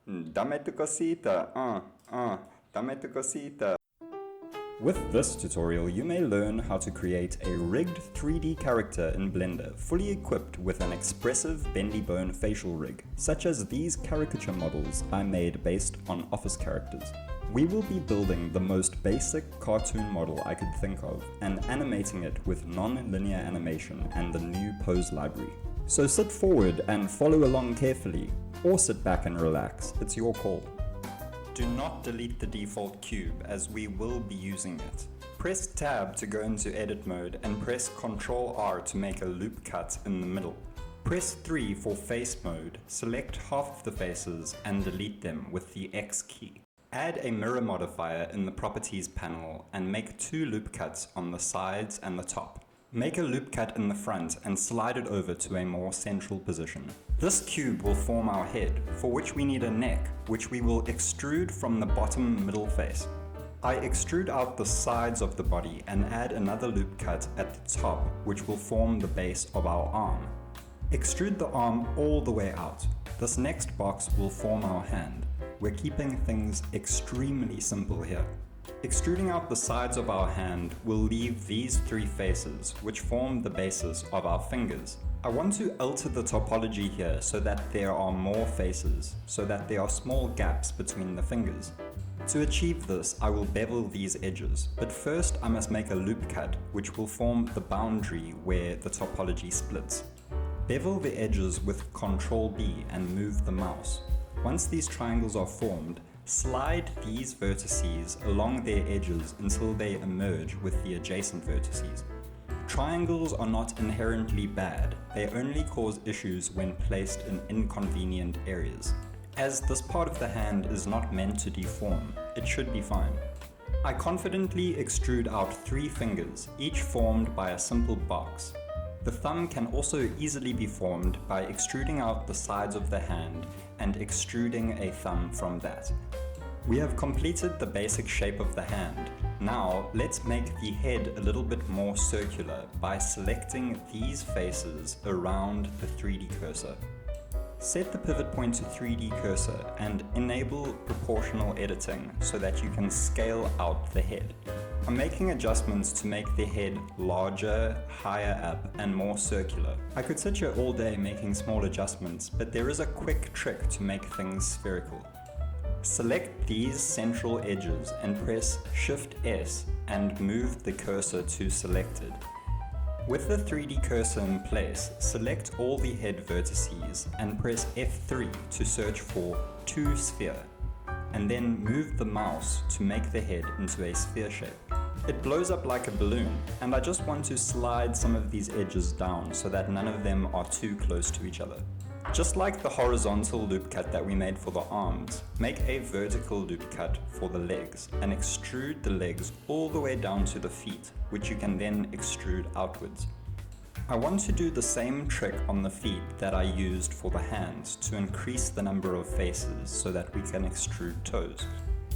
Dame tu cosita, dame tu cosita. With this tutorial, you may learn how to create a rigged 3D character in Blender, fully equipped with an expressive bendy bone facial rig, such as these caricature models I made based on office characters. We will be building the most basic cartoon model I could think of and animating it with non-linear animation and the new pose library. So sit forward and follow along carefully, or sit back and relax, it's your call. Do not delete the default cube as we will be using it. Press Tab to go into edit mode and press Ctrl R to make a loop cut in the middle. Press 3 for face mode, select half of the faces and delete them with the X key. Add a mirror modifier in the properties panel and make 2 loop cuts on the sides and the top. Make a loop cut in the front and slide it over to a more central position. This cube will form our head, for which we need a neck, which we will extrude from the bottom middle face. I extrude out the sides of the body and add another loop cut at the top, which will form the base of our arm. Extrude the arm all the way out. This next box will form our hand. We're keeping things extremely simple here. Extruding out the sides of our hand will leave these 3 faces, which form the basis of our fingers. I want to alter the topology here so that there are more faces, so that there are small gaps between the fingers. To achieve this, I will bevel these edges, but first I must make a loop cut, which will form the boundary where the topology splits. Bevel the edges with Ctrl B and move the mouse. Once these triangles are formed, slide these vertices along their edges until they emerge with the adjacent vertices. Triangles are not inherently bad, they only cause issues when placed in inconvenient areas. As this part of the hand is not meant to deform, it should be fine. I confidently extrude out 3 fingers, each formed by a simple box. The thumb can also easily be formed by extruding out the sides of the hand and extruding a thumb from that. We have completed the basic shape of the hand. Now let's make the head a little bit more circular by selecting these faces around the 3D cursor. Set the pivot point to 3D cursor and enable proportional editing so that you can scale out the head. I'm making adjustments to make the head larger, higher up, and more circular. I could sit here all day making small adjustments, but there is a quick trick to make things spherical. Select these central edges and press Shift S and move the cursor to selected. With the 3D cursor in place, select all the head vertices and press F3 to search for ToSphere, and then move the mouse to make the head into a sphere shape. It blows up like a balloon, and I just want to slide some of these edges down so that none of them are too close to each other. Just like the horizontal loop cut that we made for the arms, make a vertical loop cut for the legs and extrude the legs all the way down to the feet, which you can then extrude outwards. I want to do the same trick on the feet that I used for the hands to increase the number of faces so that we can extrude toes.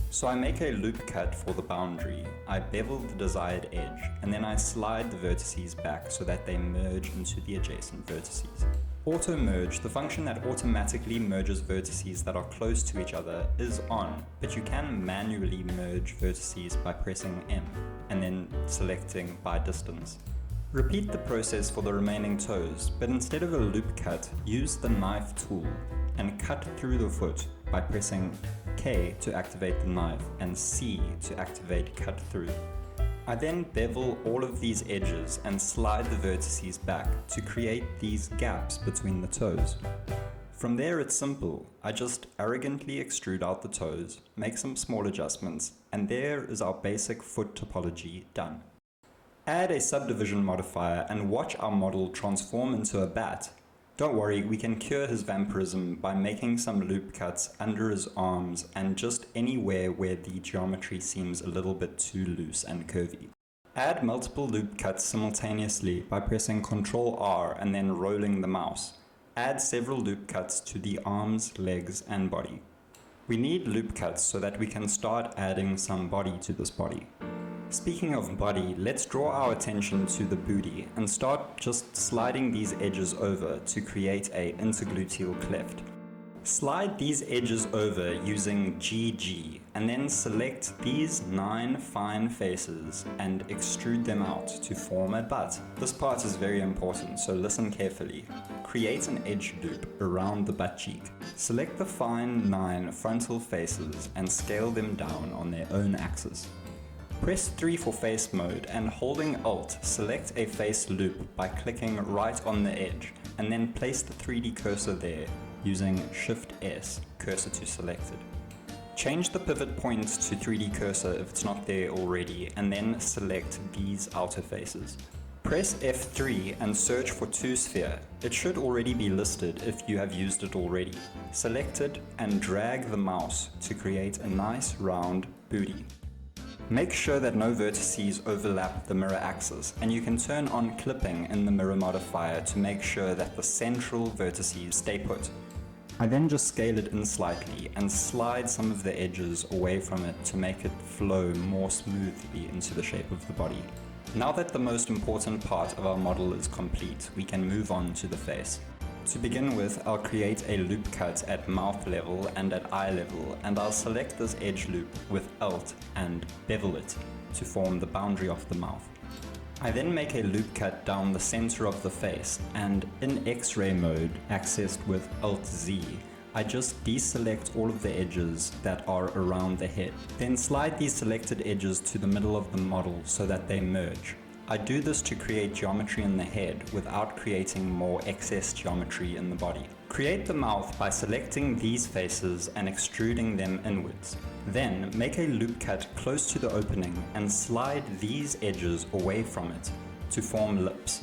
So I make a loop cut for the boundary, I bevel the desired edge, and then I slide the vertices back so that they merge into the adjacent vertices. Auto merge, the function that automatically merges vertices that are close to each other, is on, but you can manually merge vertices by pressing M and then selecting by distance. Repeat the process for the remaining toes, but instead of a loop cut, use the knife tool and cut through the foot by pressing K to activate the knife and C to activate cut through. I then bevel all of these edges and slide the vertices back to create these gaps between the toes. From there it's simple, I just arrogantly extrude out the toes, make some small adjustments, and there is our basic foot topology done. Add a subdivision modifier and watch our model transform into a bat. Don't worry, we can cure his vampirism by making some loop cuts under his arms and just anywhere where the geometry seems a little bit too loose and curvy. Add multiple loop cuts simultaneously by pressing Ctrl R and then rolling the mouse. Add several loop cuts to the arms, legs, and body. We need loop cuts so that we can start adding some body to this body. Speaking of body, let's draw our attention to the booty and start just sliding these edges over to create a intergluteal cleft. Slide these edges over using GG and then select these 9 fine faces and extrude them out to form a butt. This part is very important, so listen carefully. Create an edge loop around the butt cheek. Select the fine 9 frontal faces and scale them down on their own axis. Press 3 for face mode and holding Alt, select a face loop by clicking right on the edge and then place the 3D cursor there using Shift S, cursor to selected. Change the pivot point to 3D cursor if it's not there already and then select these outer faces. Press F3 and search for ToSphere. It should already be listed if you have used it already. Select it and drag the mouse to create a nice round booty. Make sure that no vertices overlap the mirror axis, and you can turn on clipping in the mirror modifier to make sure that the central vertices stay put. I then just scale it in slightly and slide some of the edges away from it to make it flow more smoothly into the shape of the body. Now that the most important part of our model is complete, we can move on to the face. To begin with, I'll create a loop cut at mouth level and at eye level, and I'll select this edge loop with Alt and bevel it to form the boundary of the mouth. I then make a loop cut down the center of the face, and in X-ray mode, accessed with Alt-Z, I just deselect all of the edges that are around the head. Then slide these selected edges to the middle of the model so that they merge. I do this to create geometry in the head without creating more excess geometry in the body. Create the mouth by selecting these faces and extruding them inwards. Then make a loop cut close to the opening and slide these edges away from it to form lips.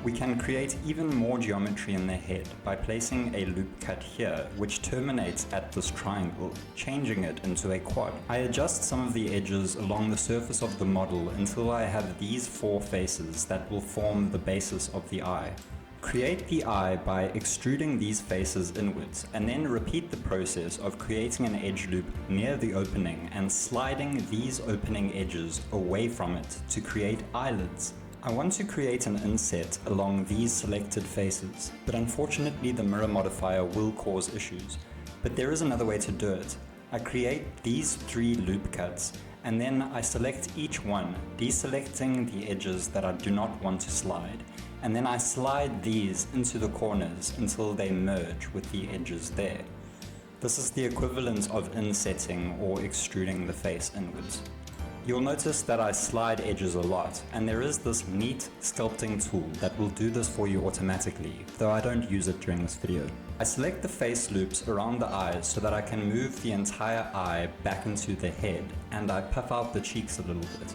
We can create even more geometry in the head by placing a loop cut here, which terminates at this triangle, changing it into a quad. I adjust some of the edges along the surface of the model until I have these 4 faces that will form the basis of the eye. Create the eye by extruding these faces inwards, and then repeat the process of creating an edge loop near the opening and sliding these opening edges away from it to create eyelids. I want to create an inset along these selected faces, but unfortunately the mirror modifier will cause issues. But there is another way to do it. I create these 3 loop cuts, and then I select each one, deselecting the edges that I do not want to slide, and then I slide these into the corners until they merge with the edges there. This is the equivalent of insetting or extruding the face inwards. You'll notice that I slide edges a lot, and there is this neat sculpting tool that will do this for you automatically, though I don't use it during this video. I select the face loops around the eyes so that I can move the entire eye back into the head, and I puff out the cheeks a little bit.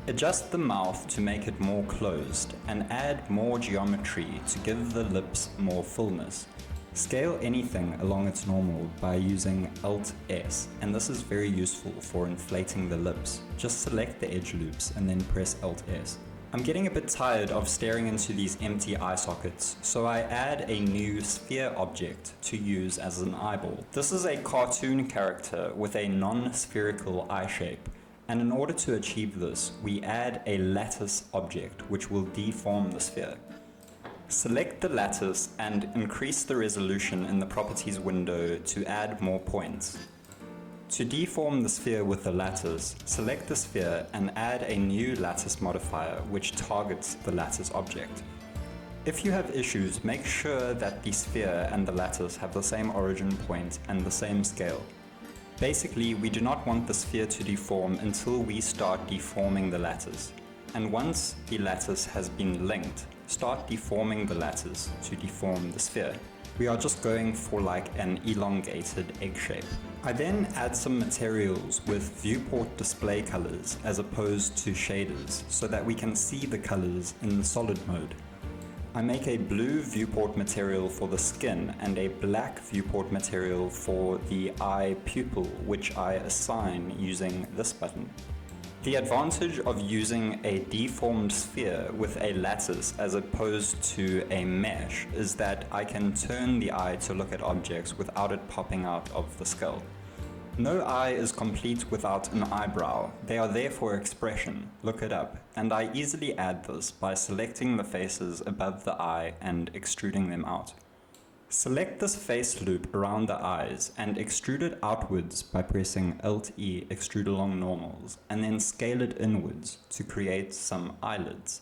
Adjust the mouth to make it more closed, and add more geometry to give the lips more fullness. Scale anything along its normal by using Alt-S, and this is very useful for inflating the lips. Just select the edge loops and then press Alt-S. I'm getting a bit tired of staring into these empty eye sockets, so I add a new sphere object to use as an eyeball. This is a cartoon character with a non-spherical eye shape, and in order to achieve this, we add a lattice object which will deform the sphere. Select the lattice and increase the resolution in the properties window to add more points. To deform the sphere with the lattice, select the sphere and add a new lattice modifier which targets the lattice object. If you have issues, make sure that the sphere and the lattice have the same origin point and the same scale. Basically, we do not want the sphere to deform until we start deforming the lattice. And once the lattice has been linked, start deforming the lattice to deform the sphere. We are just going for like an elongated egg shape. I then add some materials with viewport display colors as opposed to shaders so that we can see the colors in the solid mode. I make a blue viewport material for the skin and a black viewport material for the eye pupil, which I assign using this button. The advantage of using a deformed sphere with a lattice as opposed to a mesh is that I can turn the eye to look at objects without it popping out of the skull. No eye is complete without an eyebrow. They are there for expression. Look it up. And I easily add this by selecting the faces above the eye and extruding them out. Select this face loop around the eyes and extrude it outwards by pressing Alt-E extrude along normals, and then scale it inwards to create some eyelids.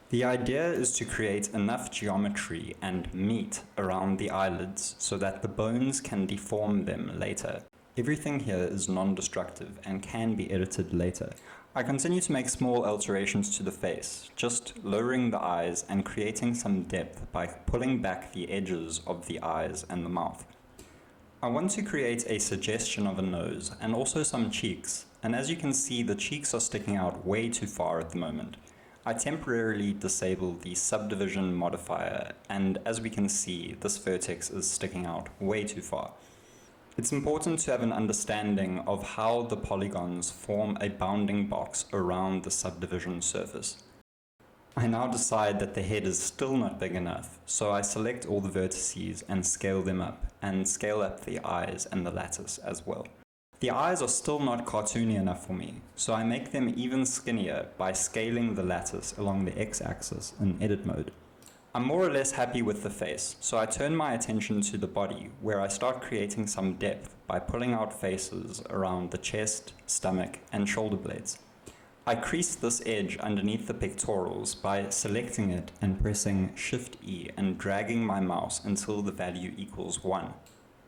The idea is to create enough geometry and meat around the eyelids so that the bones can deform them later. Everything here is non-destructive and can be edited later. I continue to make small alterations to the face, just lowering the eyes and creating some depth by pulling back the edges of the eyes and the mouth. I want to create a suggestion of a nose and also some cheeks, and as you can see, the cheeks are sticking out way too far at the moment. I temporarily disable the subdivision modifier, and as we can see, this vertex is sticking out way too far. It's important to have an understanding of how the polygons form a bounding box around the subdivision surface. I now decide that the head is still not big enough, so I select all the vertices and scale them up, and scale up the eyes and the lattice as well. The eyes are still not cartoony enough for me, so I make them even skinnier by scaling the lattice along the x-axis in edit mode. I'm more or less happy with the face, so I turn my attention to the body, where I start creating some depth by pulling out faces around the chest, stomach, and shoulder blades. I crease this edge underneath the pectorals by selecting it and pressing Shift-E and dragging my mouse until the value equals 1.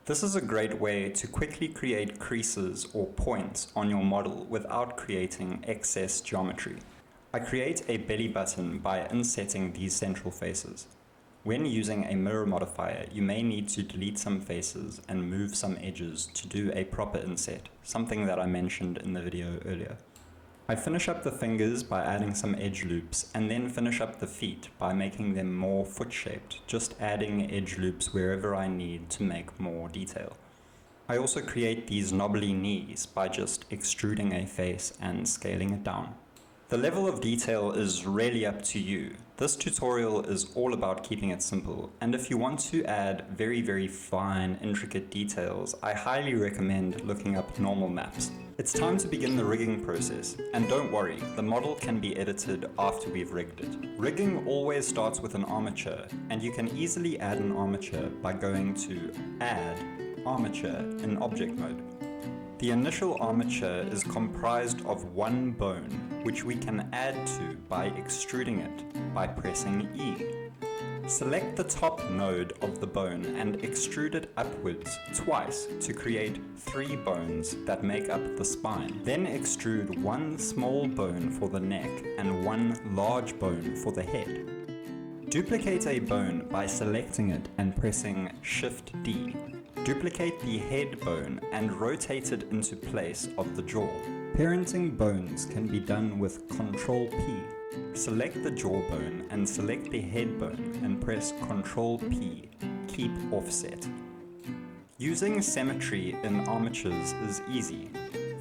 This is a great way to quickly create creases or points on your model without creating excess geometry. I create a belly button by insetting these central faces. When using a mirror modifier, you may need to delete some faces and move some edges to do a proper inset, something that I mentioned in the video earlier. I finish up the fingers by adding some edge loops, and then finish up the feet by making them more foot-shaped, just adding edge loops wherever I need to make more detail. I also create these knobbly knees by just extruding a face and scaling it down. The level of detail is really up to you. This tutorial is all about keeping it simple, and if you want to add very fine, intricate details, I highly recommend looking up normal maps. It's time to begin the rigging process, and don't worry, the model can be edited after we've rigged it. Rigging always starts with an armature, and you can easily add an armature by going to Add, Armature in Object Mode. The initial armature is comprised of one bone, which we can add to by extruding it by pressing E. Select the top node of the bone and extrude it upwards twice to create 3 bones that make up the spine. Then extrude one small bone for the neck and one large bone for the head. Duplicate a bone by selecting it and pressing Shift-D. Duplicate the head bone and rotate it into place of the jaw. Parenting bones can be done with Ctrl-P. Select the jawbone and select the head bone and press Ctrl-P. Keep offset. Using symmetry in armatures is easy.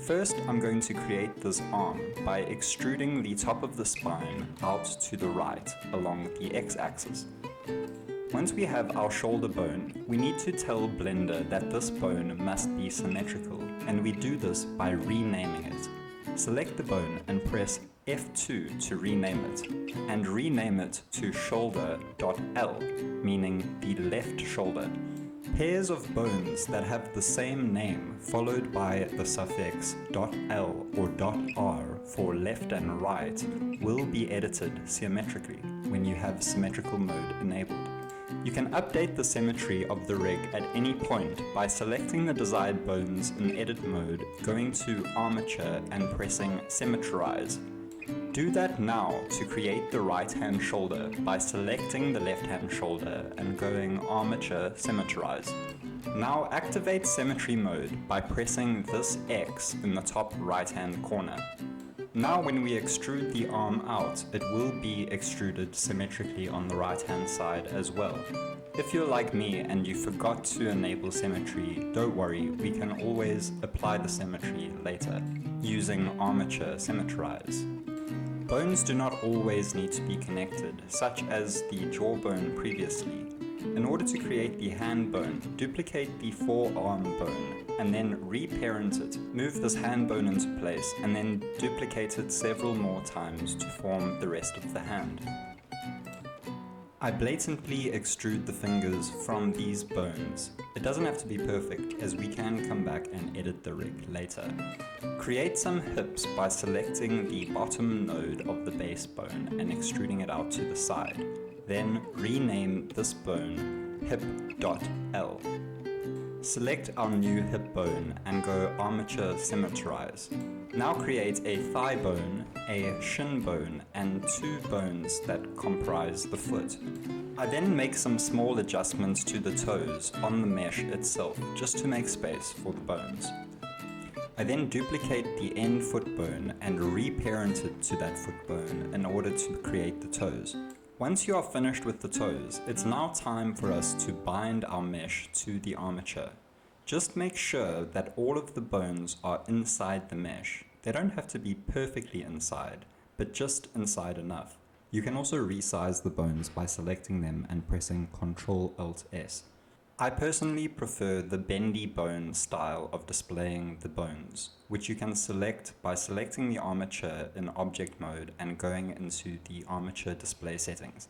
First, I'm going to create this arm by extruding the top of the spine out to the right along the x-axis. Once we have our shoulder bone, we need to tell Blender that this bone must be symmetrical, and we do this by renaming it. Select the bone and press F2 to rename it, and rename it to shoulder.L, meaning the left shoulder. Pairs of bones that have the same name followed by the suffix .L or .R for left and right will be edited symmetrically when you have symmetrical mode enabled. You can update the symmetry of the rig at any point by selecting the desired bones in edit mode, going to Armature and pressing Symmetrize. Do that now to create the right hand shoulder by selecting the left hand shoulder and going Armature Symmetrize. Now activate symmetry mode by pressing this X in the top right hand corner. Now when we extrude the arm out, it will be extruded symmetrically on the right hand side as well. If you're like me and you forgot to enable symmetry, don't worry, we can always apply the symmetry later using Armature Symmetrize. Bones do not always need to be connected, such as the jawbone previously. In order to create the hand bone, duplicate the forearm bone and then reparent it. Move this hand bone into place and then duplicate it several more times to form the rest of the hand. I blatantly extrude the fingers from these bones. It doesn't have to be perfect, as we can come back and edit the rig later. Create some hips by selecting the bottom node of the base bone and extruding it out to the side. Then rename this bone hip.l. Select our new hip bone and go Armature Symmetrize. Now create a thigh bone, a shin bone, and two bones that comprise the foot. I then make some small adjustments to the toes on the mesh itself, just to make space for the bones. I then duplicate the end foot bone and reparent it to that foot bone in order to create the toes. Once you are finished with the toes, it's now time for us to bind our mesh to the armature. Just make sure that all of the bones are inside the mesh. They don't have to be perfectly inside, but just inside enough. You can also resize the bones by selecting them and pressing Ctrl-Alt-S. I personally prefer the Bendy bone style of displaying the bones, which you can select by selecting the armature in object mode and going into the armature display settings.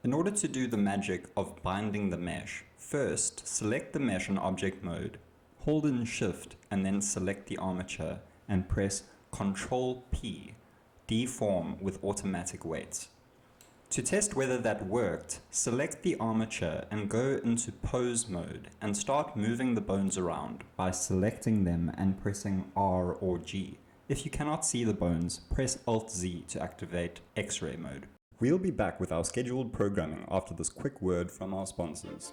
In order to do the magic of binding the mesh, first select the mesh in object mode, hold in Shift and then select the armature and press Ctrl-P, deform with automatic weights. To test whether that worked, select the armature and go into pose mode and start moving the bones around by selecting them and pressing R or G. If you cannot see the bones, press Alt-Z to activate X-ray mode. We'll be back with our scheduled programming after this quick word from our sponsors.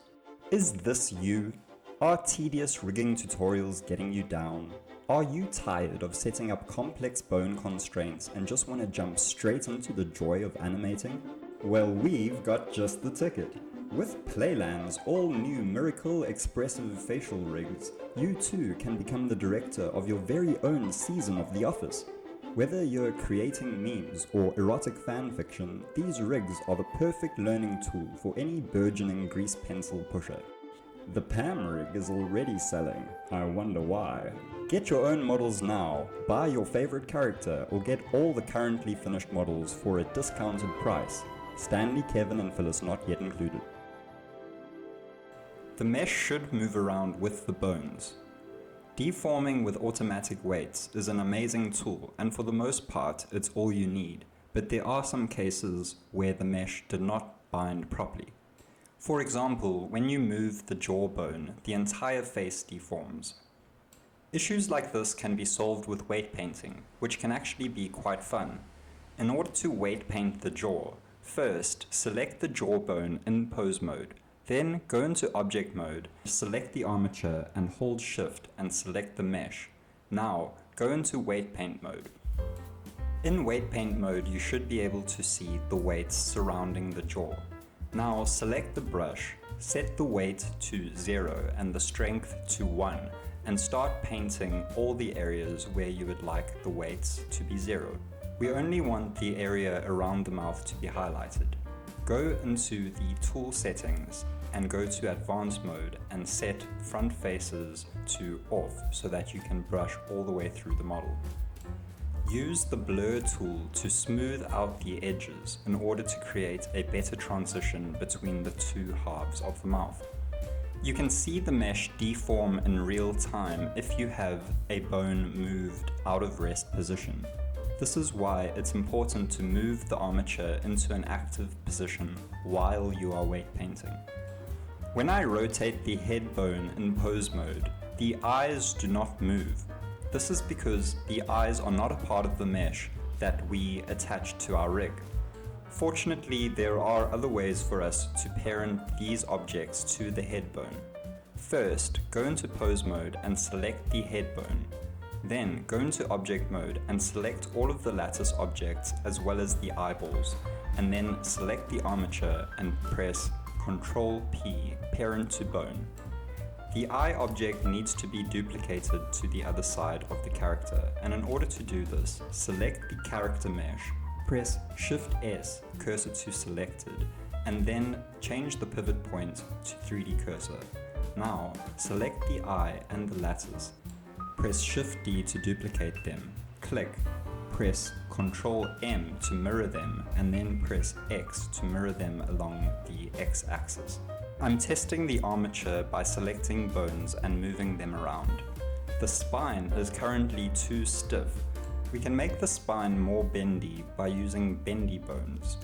Is this you? Are tedious rigging tutorials getting you down? Are you tired of setting up complex bone constraints and just want to jump straight into the joy of animating? Well, we've got just the ticket. With Playland's all-new Miracle Expressive facial rigs, you too can become the director of your very own season of The Office. Whether you're creating memes or erotic fanfiction, these rigs are the perfect learning tool for any burgeoning grease pencil pusher. The Pam rig is already selling. I wonder why. Get your own models now, buy your favorite character, or get all the currently finished models for a discounted price. Stanley, Kevin, and Phyllis not yet included. The mesh should move around with the bones. Deforming with automatic weights is an amazing tool, and for the most part, it's all you need, but there are some cases where the mesh did not bind properly. For example, when you move the jawbone, the entire face deforms. Issues like this can be solved with weight painting, which can actually be quite fun. In order to weight paint the jaw, first select the jawbone in pose mode, then go into object mode, select the armature and hold Shift and select the mesh. Now go into weight paint mode. In weight paint mode, you should be able to see the weights surrounding the jaw. Now select the brush, set the weight to 0 and the strength to 1, and start painting all the areas where you would like the weights to be 0. We only want the area around the mouth to be highlighted. Go into the tool settings and go to advanced mode and set front faces to off so that you can brush all the way through the model. Use the blur tool to smooth out the edges in order to create a better transition between the two halves of the mouth. You can see the mesh deform in real time if you have a bone moved out of rest position. This is why it's important to move the armature into an active position while you are weight painting. When I rotate the head bone in pose mode, the eyes do not move. This is because the eyes are not a part of the mesh that we attach to our rig. Fortunately, there are other ways for us to parent these objects to the head bone. First, go into pose mode and select the head bone. Then go into object mode and select all of the lattice objects as well as the eyeballs, and then select the armature and press Ctrl-P, parent to bone. The eye object needs to be duplicated to the other side of the character, and in order to do this, select the character mesh, press Shift-S, cursor to selected, and then change the pivot point to 3D cursor. Now, select the eye and the lattice. Press Shift-D to duplicate them. Click, press Ctrl M to mirror them, and then press X to mirror them along the X-axis. I'm testing the armature by selecting bones and moving them around. The spine is currently too stiff. We can make the spine more bendy by using bendy bones.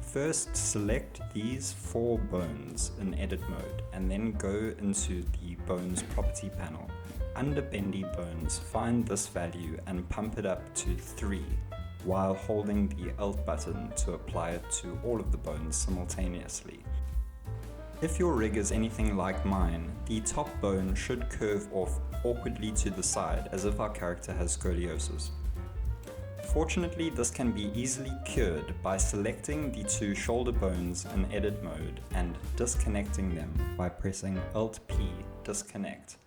First, select these 4 bones in edit mode and then go into the bones property panel. Under bendy bones, find this value and pump it up to 3 while holding the Alt button to apply it to all of the bones simultaneously. If your rig is anything like mine, the top bone should curve off awkwardly to the side as if our character has scoliosis. Fortunately, this can be easily cured by selecting the 2 shoulder bones in edit mode and disconnecting them by pressing Alt-P, disconnect.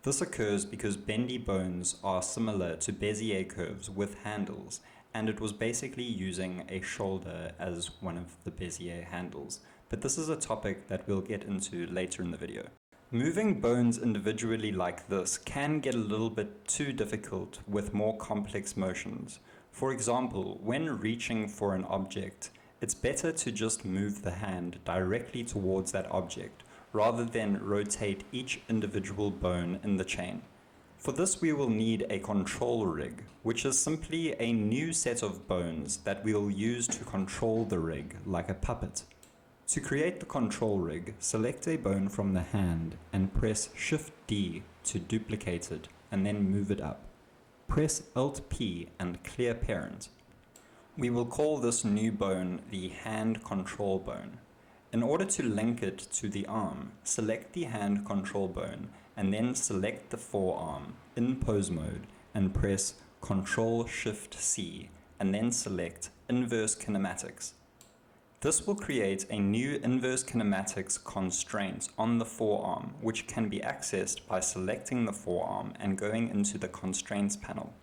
This occurs because bendy bones are similar to Bezier curves with handles, and it was basically using a shoulder as one of the Bezier handles, but this is a topic that we'll get into later in the video. Moving bones individually like this can get a little bit too difficult with more complex motions. For example, when reaching for an object, it's better to just move the hand directly towards that object, rather than rotate each individual bone in the chain. For this we will need a control rig, which is simply a new set of bones that we will use to control the rig like a puppet. To create the control rig, select a bone from the hand and press Shift-D to duplicate it and then move it up. Press Alt-P and clear parent. We will call this new bone the hand control bone. In order to link it to the arm, select the hand control bone and then select the forearm in pose mode and press Ctrl-Shift-C and then select Inverse Kinematics. This will create a new inverse kinematics constraint on the forearm, which can be accessed by selecting the forearm and going into the constraints panel.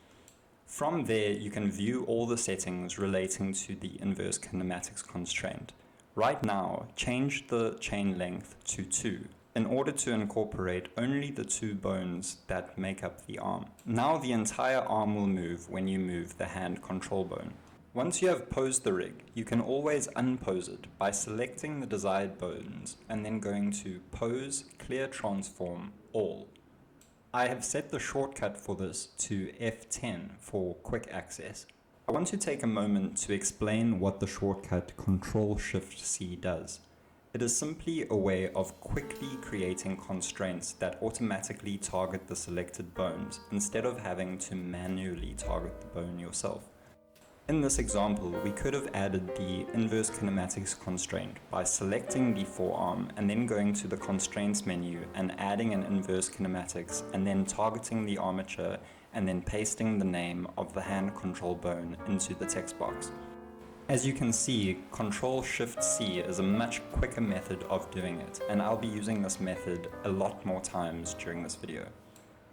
From there, you can view all the settings relating to the inverse kinematics constraint. Right now, change the chain length to 2 in order to incorporate only the 2 bones that make up the arm. Now the entire arm will move when you move the hand control bone. Once you have posed the rig, you can always unpose it by selecting the desired bones and then going to Pose, Clear Transform, All. I have set the shortcut for this to F10 for quick access. I want to take a moment to explain what the shortcut Ctrl-Shift-C does. It is simply a way of quickly creating constraints that automatically target the selected bones instead of having to manually target the bone yourself. In this example, we could have added the inverse kinematics constraint by selecting the forearm and then going to the constraints menu and adding an inverse kinematics and then targeting the armature and then pasting the name of the hand control bone into the text box. As you can see, Ctrl-Shift-C is a much quicker method of doing it, and I'll be using this method a lot more times during this video.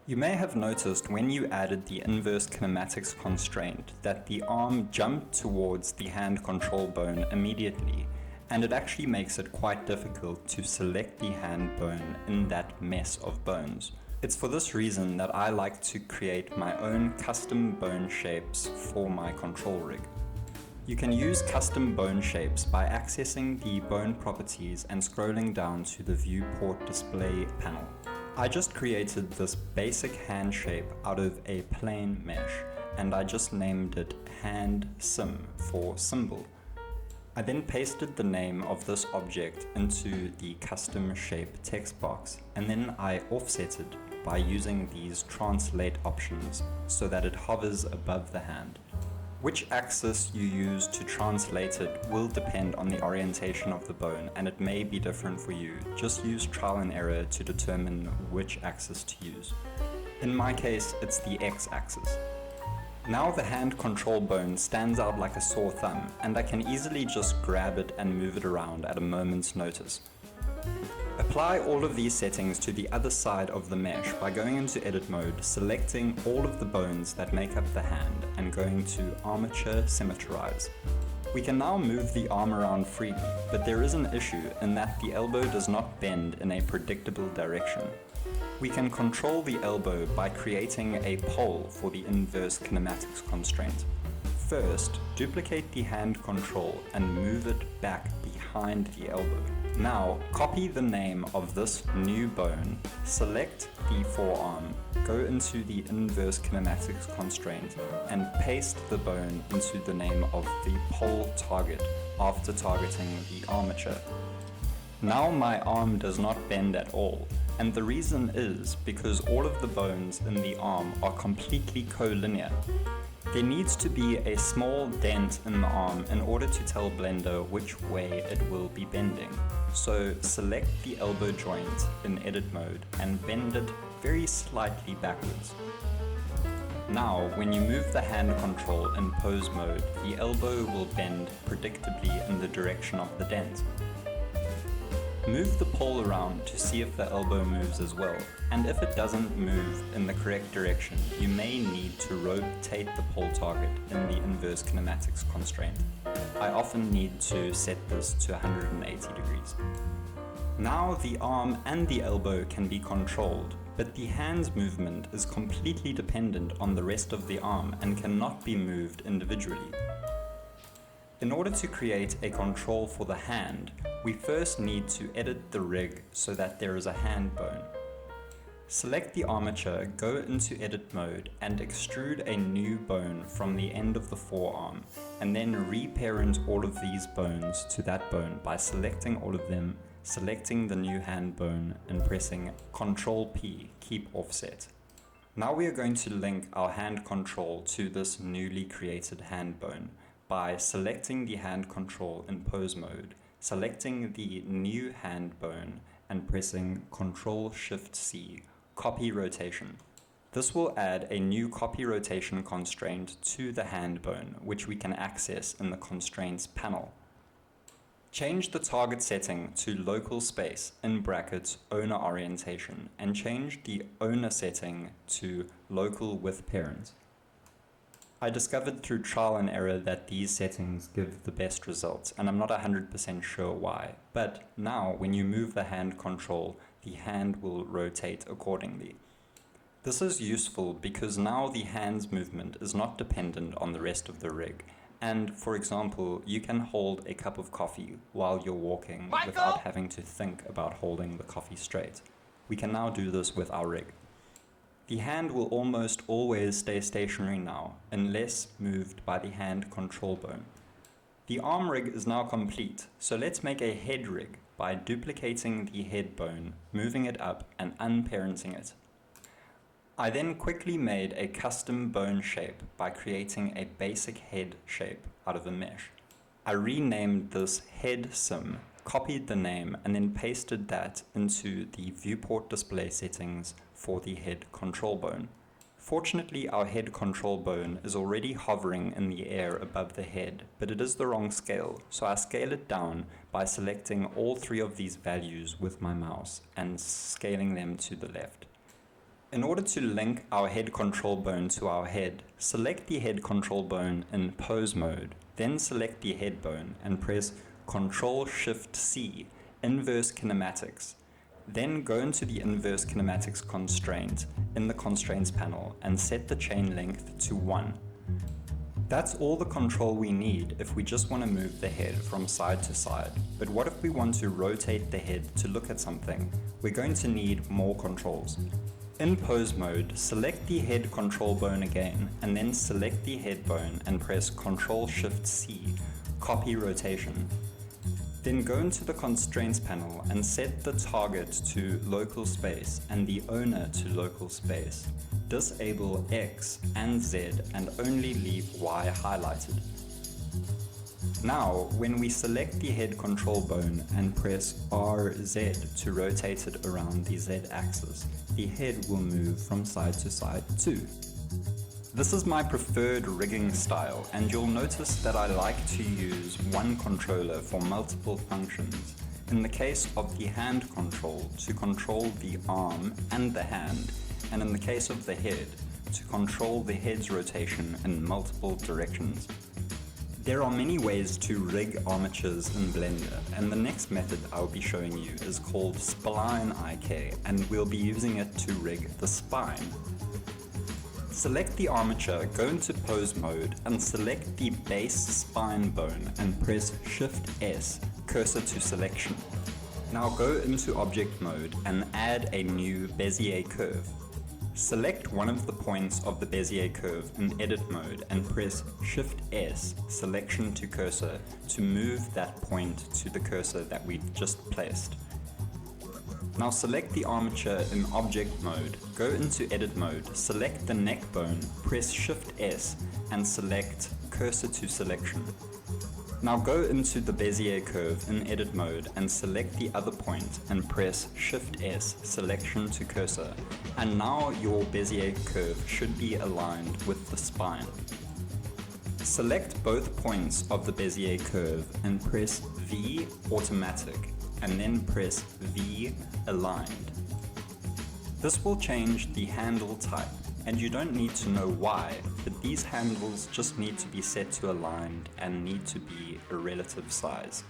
You may have noticed when you added the inverse kinematics constraint that the arm jumped towards the hand control bone immediately, and it actually makes it quite difficult to select the hand bone in that mess of bones. It's for this reason that I like to create my own custom bone shapes for my control rig. You can use custom bone shapes by accessing the bone properties and scrolling down to the Viewport display panel. I just created this basic hand shape out of a plain mesh, and I just named it hand sim for symbol. I then pasted the name of this object into the custom shape text box, and then I offset it by using these translate options so that it hovers above the hand. Which axis you use to translate it will depend on the orientation of the bone, and it may be different for you. Just use trial and error to determine which axis to use. In my case, it's the X-axis. Now the hand control bone stands out like a sore thumb, and I can easily just grab it and move it around at a moment's notice. Apply all of these settings to the other side of the mesh by going into edit mode, selecting all of the bones that make up the hand and going to Armature Symmetrize. We can now move the arm around freely, but there is an issue in that the elbow does not bend in a predictable direction. We can control the elbow by creating a pole for the inverse kinematics constraint. First, duplicate the hand control and move it back behind the elbow. Now, copy the name of this new bone, select the forearm, go into the inverse kinematics constraint, and paste the bone into the name of the pole target after targeting the armature. Now my arm does not bend at all, and the reason is because all of the bones in the arm are completely collinear. There needs to be a small dent in the arm in order to tell Blender which way it will be bending. So select the elbow joint in edit mode and bend it very slightly backwards. Now, when you move the hand control in pose mode, the elbow will bend predictably in the direction of the dent. Move the pole around to see if the elbow moves as well, and if it doesn't move in the correct direction, you may need to rotate the pole target in the inverse kinematics constraint. I often need to set this to 180 degrees. Now the arm and the elbow can be controlled, but the hand's movement is completely dependent on the rest of the arm and cannot be moved individually. In order to create a control for the hand, we first need to edit the rig so that there is a hand bone. Select the armature, go into edit mode and extrude a new bone from the end of the forearm, and then reparent all of these bones to that bone by selecting all of them, selecting the new hand bone and pressing Ctrl P, keep offset. Now we are going to link our hand control to this newly created hand bone by selecting the hand control in pose mode, selecting the new hand bone and pressing Ctrl-Shift-C, copy rotation. This will add a new copy rotation constraint to the hand bone, which we can access in the constraints panel. Change the target setting to local space in brackets owner orientation and change the owner setting to local with parent. I discovered through trial and error that these settings give the best results, and I'm not 100% sure why, but now when you move the hand control, the hand will rotate accordingly. This is useful because now the hand's movement is not dependent on the rest of the rig, and for example, you can hold a cup of coffee while you're walking without having to think about holding the coffee straight. We can now do this with our rig. The hand will almost always stay stationary now, unless moved by the hand control bone. The arm rig is now complete, so let's make a head rig by duplicating the head bone, moving it up and unparenting it. I then quickly made a custom bone shape by creating a basic head shape out of a mesh. I renamed this head sim, copied the name and then pasted that into the viewport display settings for the head control bone. Fortunately, our head control bone is already hovering in the air above the head, but it is the wrong scale, so I scale it down by selecting all three of these values with my mouse and scaling them to the left. In order to link our head control bone to our head, select the head control bone in pose mode, then select the head bone and press Ctrl-Shift-C, inverse kinematics. Then go into the inverse kinematics constraint in the constraints panel and set the chain length to 1. That's all the control we need if we just want to move the head from side to side. But what if we want to rotate the head to look at something? We're going to need more controls. In pose mode, select the head control bone again and then select the head bone and press Ctrl-Shift-C, copy rotation. Then go into the constraints panel and set the target to local space and the owner to local space. Disable X and Z and only leave Y highlighted. Now, when we select the head control bone and press RZ to rotate it around the Z axis, the head will move from side to side too. This is my preferred rigging style, and you'll notice that I like to use one controller for multiple functions. In the case of the hand control, to control the arm and the hand, and in the case of the head, to control the head's rotation in multiple directions. There are many ways to rig armatures in Blender, and the next method I'll be showing you is called Spline IK, and we'll be using it to rig the spine. Select the armature, go into pose mode and select the base spine bone and press Shift S, cursor to selection. Now go into object mode and add a new Bezier curve. Select one of the points of the Bezier curve in edit mode and press Shift S, selection to cursor, to move that point to the cursor that we've just placed. Now select the armature in object mode, go into edit mode, select the neck bone, press Shift S and select cursor to selection. Now go into the Bezier curve in edit mode and select the other point and press Shift S, selection to cursor, and now your Bezier curve should be aligned with the spine. Select both points of the Bezier curve and press V automatic and then press V aligned. This will change the handle type, and you don't need to know why, but these handles just need to be set to aligned and need to be a relative size.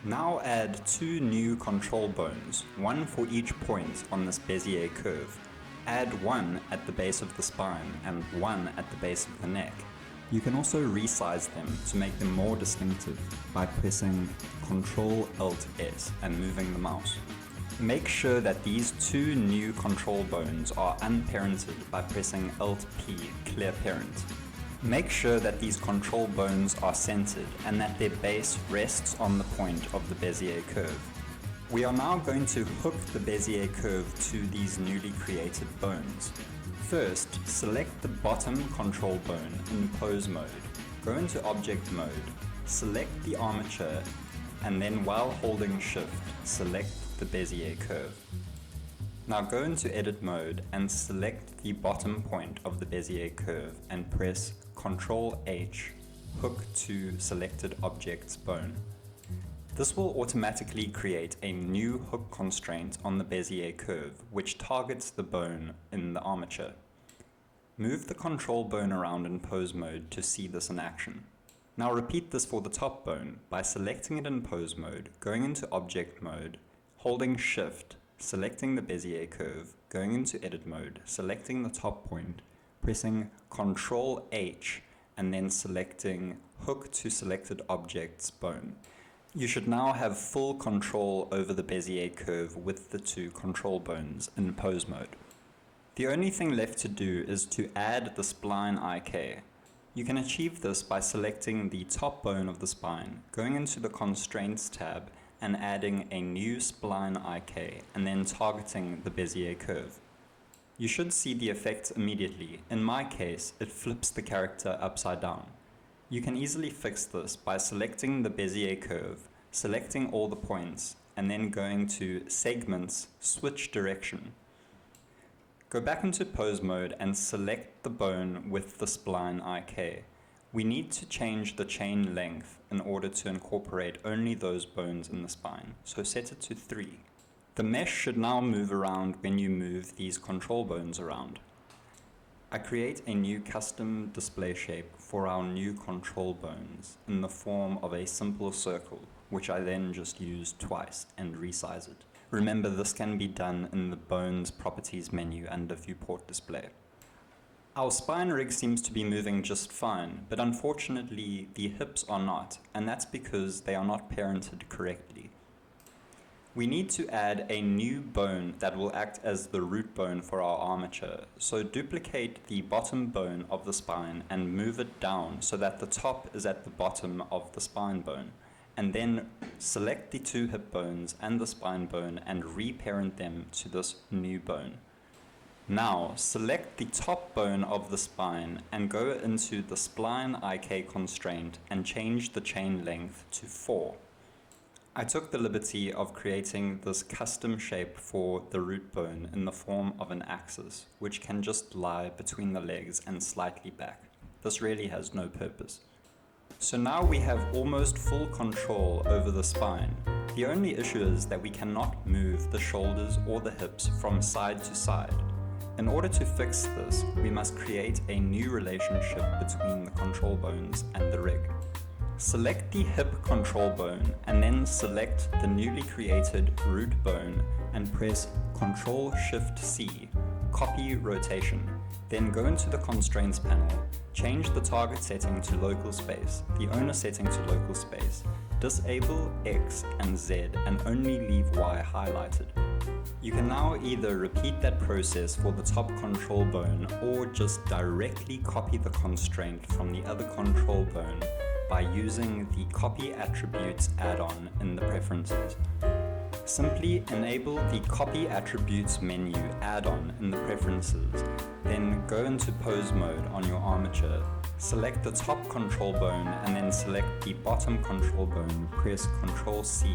Now add two new control bones, one for each point on this Bezier curve. Add one at the base of the spine and one at the base of the neck. You can also resize them to make them more distinctive by pressing Ctrl-Alt-S and moving the mouse. Make sure that these two new control bones are unparented by pressing Alt-P, clear parent. Make sure that these control bones are centered and that their base rests on the point of the Bezier curve. We are now going to hook the Bezier curve to these newly created bones. First, select the bottom control bone in pose mode. Go into object mode, select the armature, and then while holding Shift, select the Bezier curve. Now go into edit mode and select the bottom point of the Bezier curve and press Ctrl-H, hook to selected object's bone. This will automatically create a new hook constraint on the Bezier curve, which targets the bone in the armature. Move the control bone around in pose mode to see this in action. Now repeat this for the top bone by selecting it in pose mode, going into object mode, holding Shift, selecting the Bezier curve, going into edit mode, selecting the top point, pressing Ctrl-H, and then selecting hook to selected object's bone. You should now have full control over the Bezier curve with the two control bones in pose mode. The only thing left to do is to add the Spline IK. You can achieve this by selecting the top bone of the spine, going into the Constraints tab and adding a new Spline IK and then targeting the Bezier curve. You should see the effect immediately. In my case, it flips the character upside down. You can easily fix this by selecting the Bezier curve, selecting all the points, and then going to Segments, Switch Direction. Go back into pose mode and select the bone with the Spline IK. We need to change the chain length in order to incorporate only those bones in the spine, so set it to 3. The mesh should now move around when you move these control bones around. I create a new custom display shape for our new control bones in the form of a simple circle, which I then just use twice and resize it. Remember, this can be done in the Bones Properties menu under Viewport Display. Our spine rig seems to be moving just fine, but unfortunately the hips are not, and that's because they are not parented correctly. We need to add a new bone that will act as the root bone for our armature, so duplicate the bottom bone of the spine and move it down so that the top is at the bottom of the spine bone, and then select the two hip bones and the spine bone and reparent them to this new bone. Now select the top bone of the spine and go into the Spline IK constraint and change the chain length to 4. I took the liberty of creating this custom shape for the root bone in the form of an axis, which can just lie between the legs and slightly back. This really has no purpose. So now we have almost full control over the spine. The only issue is that we cannot move the shoulders or the hips from side to side. In order to fix this, we must create a new relationship between the control bones and the rig. Select the hip control bone and then select the newly created root bone and press Ctrl-Shift-C, copy rotation. Then go into the constraints panel, change the target setting to local space, the owner setting to local space, disable X and Z and only leave Y highlighted. You can now either repeat that process for the top control bone or just directly copy the constraint from the other control bone by using the Copy Attributes add-on in the Preferences. Simply enable the Copy Attributes menu add-on in the Preferences, then go into Pose mode on your armature, select the top control bone and then select the bottom control bone, press Ctrl C,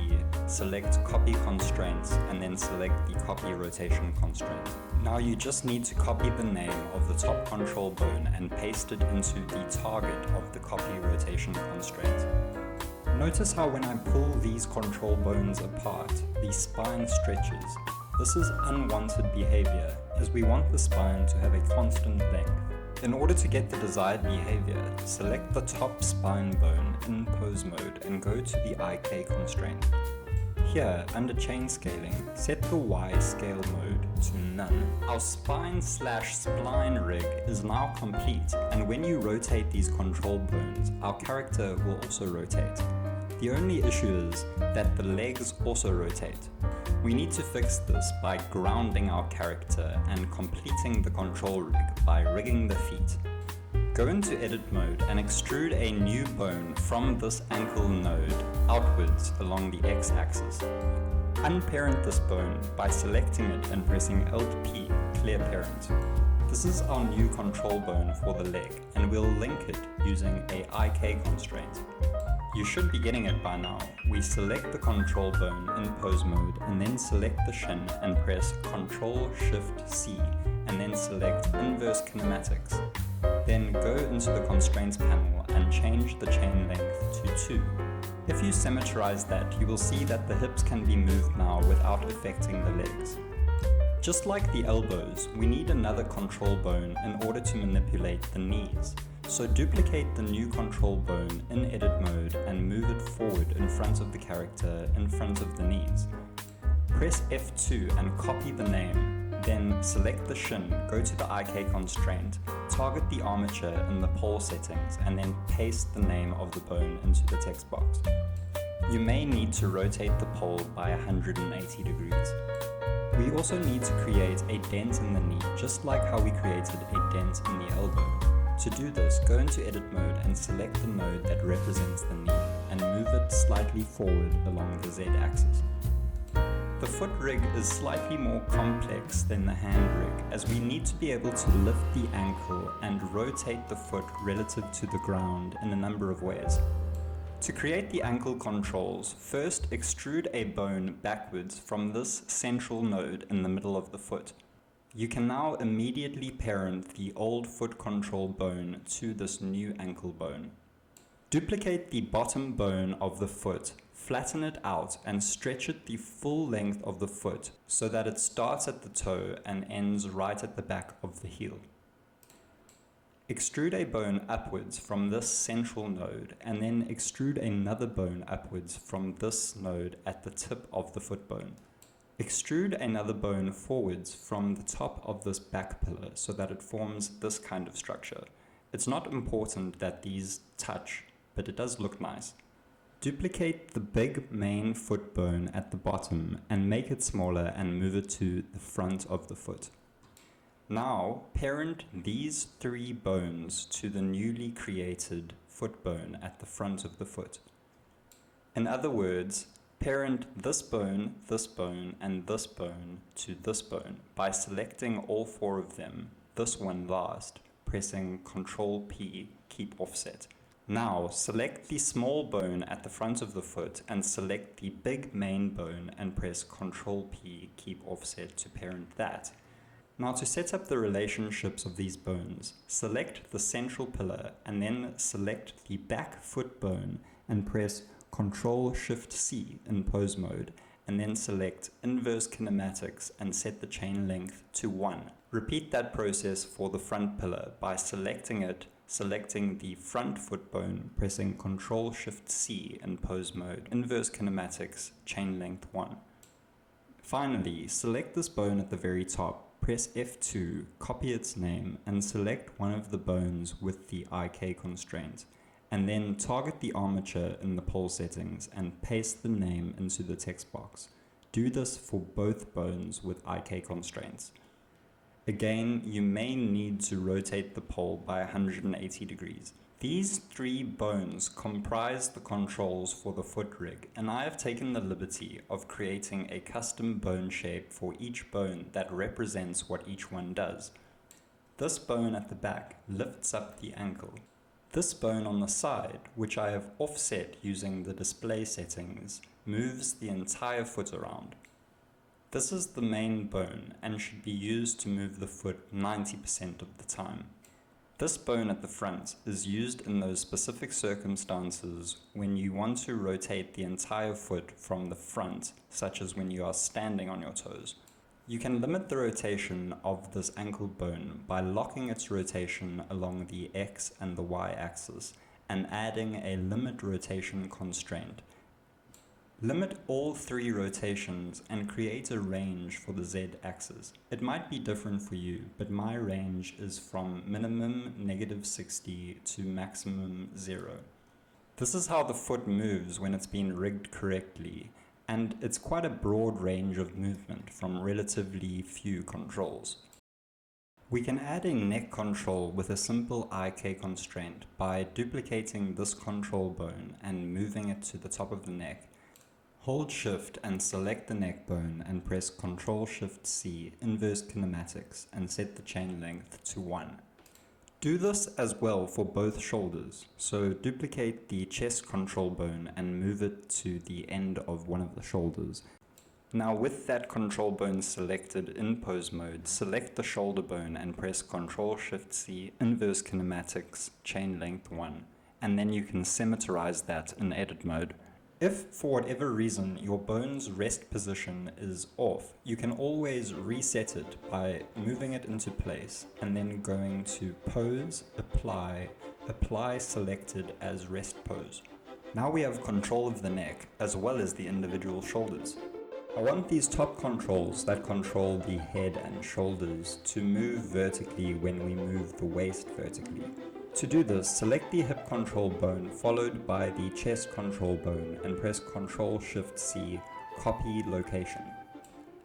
select Copy Constraints and then select the Copy Rotation constraint. Now you just need to copy the name of the top control bone and paste it into the target of the Copy Rotation constraint. Notice how when I pull these control bones apart, the spine stretches. This is unwanted behavior, as we want the spine to have a constant length. In order to get the desired behavior, select the top spine bone in pose mode and go to the IK constraint. Here, under chain scaling, set the Y scale mode to none. Our spine/spline rig is now complete, and when you rotate these control bones, our character will also rotate. The only issue is that the legs also rotate. We need to fix this by grounding our character and completing the control rig by rigging the feet. Go into edit mode and extrude a new bone from this ankle node outwards along the x-axis. Unparent this bone by selecting it and pressing Alt-P, clear parent. This is our new control bone for the leg, and we'll link it using a IK constraint. You should be getting it by now. We select the control bone in pose mode and then select the shin and press Ctrl-Shift-C and then select inverse kinematics. Then go into the constraints panel and change the chain length to 2. If you symmetrize that, you will see that the hips can be moved now without affecting the legs. Just like the elbows, we need another control bone in order to manipulate the knees. So duplicate the new control bone in edit mode and move it forward in front of the character in front of the knees. Press F2 and copy the name, then select the shin, go to the IK constraint, target the armature in the pole settings and then paste the name of the bone into the text box. You may need to rotate the pole by 180 degrees. We also need to create a dent in the knee, just like how we created a dent in the elbow. To do this, go into edit mode and select the node that represents the knee and move it slightly forward along the Z-axis. The foot rig is slightly more complex than the hand rig, as we need to be able to lift the ankle and rotate the foot relative to the ground in a number of ways. To create the ankle controls, first extrude a bone backwards from this central node in the middle of the foot. You can now immediately parent the old foot control bone to this new ankle bone. Duplicate the bottom bone of the foot, flatten it out and stretch it the full length of the foot so that it starts at the toe and ends right at the back of the heel. Extrude a bone upwards from this central node and then extrude another bone upwards from this node at the tip of the foot bone. Extrude another bone forwards from the top of this back pillar so that it forms this kind of structure. It's not important that these touch, but it does look nice. Duplicate the big main foot bone at the bottom and make it smaller and move it to the front of the foot. Now, parent these 3 bones to the newly created foot bone at the front of the foot. In other words, parent this bone, and this bone to this bone by selecting all 4 of them, this one last, pressing Ctrl-P, keep offset. Now select the small bone at the front of the foot and select the big main bone and press Ctrl-P, keep offset to parent that. Now to set up the relationships of these bones, select the central pillar and then select the back foot bone and press Ctrl-Shift-C in pose mode and then select inverse kinematics and set the chain length to 1. Repeat that process for the front pillar by selecting the front foot bone, pressing Ctrl-Shift-C in pose mode, inverse kinematics, chain length 1. Finally, select this bone at the very top, press F2, copy its name, and select one of the bones with the IK constraint, and then target the armature in the pole settings and paste the name into the text box. Do this for both bones with IK constraints. Again, you may need to rotate the pole by 180 degrees. These three bones comprise the controls for the foot rig, and I have taken the liberty of creating a custom bone shape for each bone that represents what each one does. This bone at the back lifts up the ankle. This bone on the side, which I have offset using the display settings, moves the entire foot around. This is the main bone and should be used to move the foot 90% of the time. This bone at the front is used in those specific circumstances when you want to rotate the entire foot from the front, such as when you are standing on your toes. You can limit the rotation of this ankle bone by locking its rotation along the X and the Y axis and adding a limit rotation constraint. Limit all three rotations and create a range for the Z axis. It might be different for you, but my range is from minimum -60 to maximum 0. This is how the foot moves when it's been rigged correctly, and it's quite a broad range of movement from relatively few controls. We can add a neck control with a simple IK constraint by duplicating this control bone and moving it to the top of the neck. Hold Shift and select the neck bone and press Ctrl-Shift-C, inverse kinematics, and set the chain length to 1. Do this as well for both shoulders, so duplicate the chest control bone and move it to the end of one of the shoulders. Now with that control bone selected in pose mode, select the shoulder bone and press Ctrl-Shift-C, inverse kinematics, chain length 1, and then you can symmetrize that in edit mode. If, for whatever reason, your bone's rest position is off, you can always reset it by moving it into place and then going to Pose, Apply selected as Rest Pose. Now we have control of the neck as well as the individual shoulders. I want these top controls that control the head and shoulders to move vertically when we move the waist vertically. To do this, select the hip control bone followed by the chest control bone and press Ctrl-Shift-C, copy location.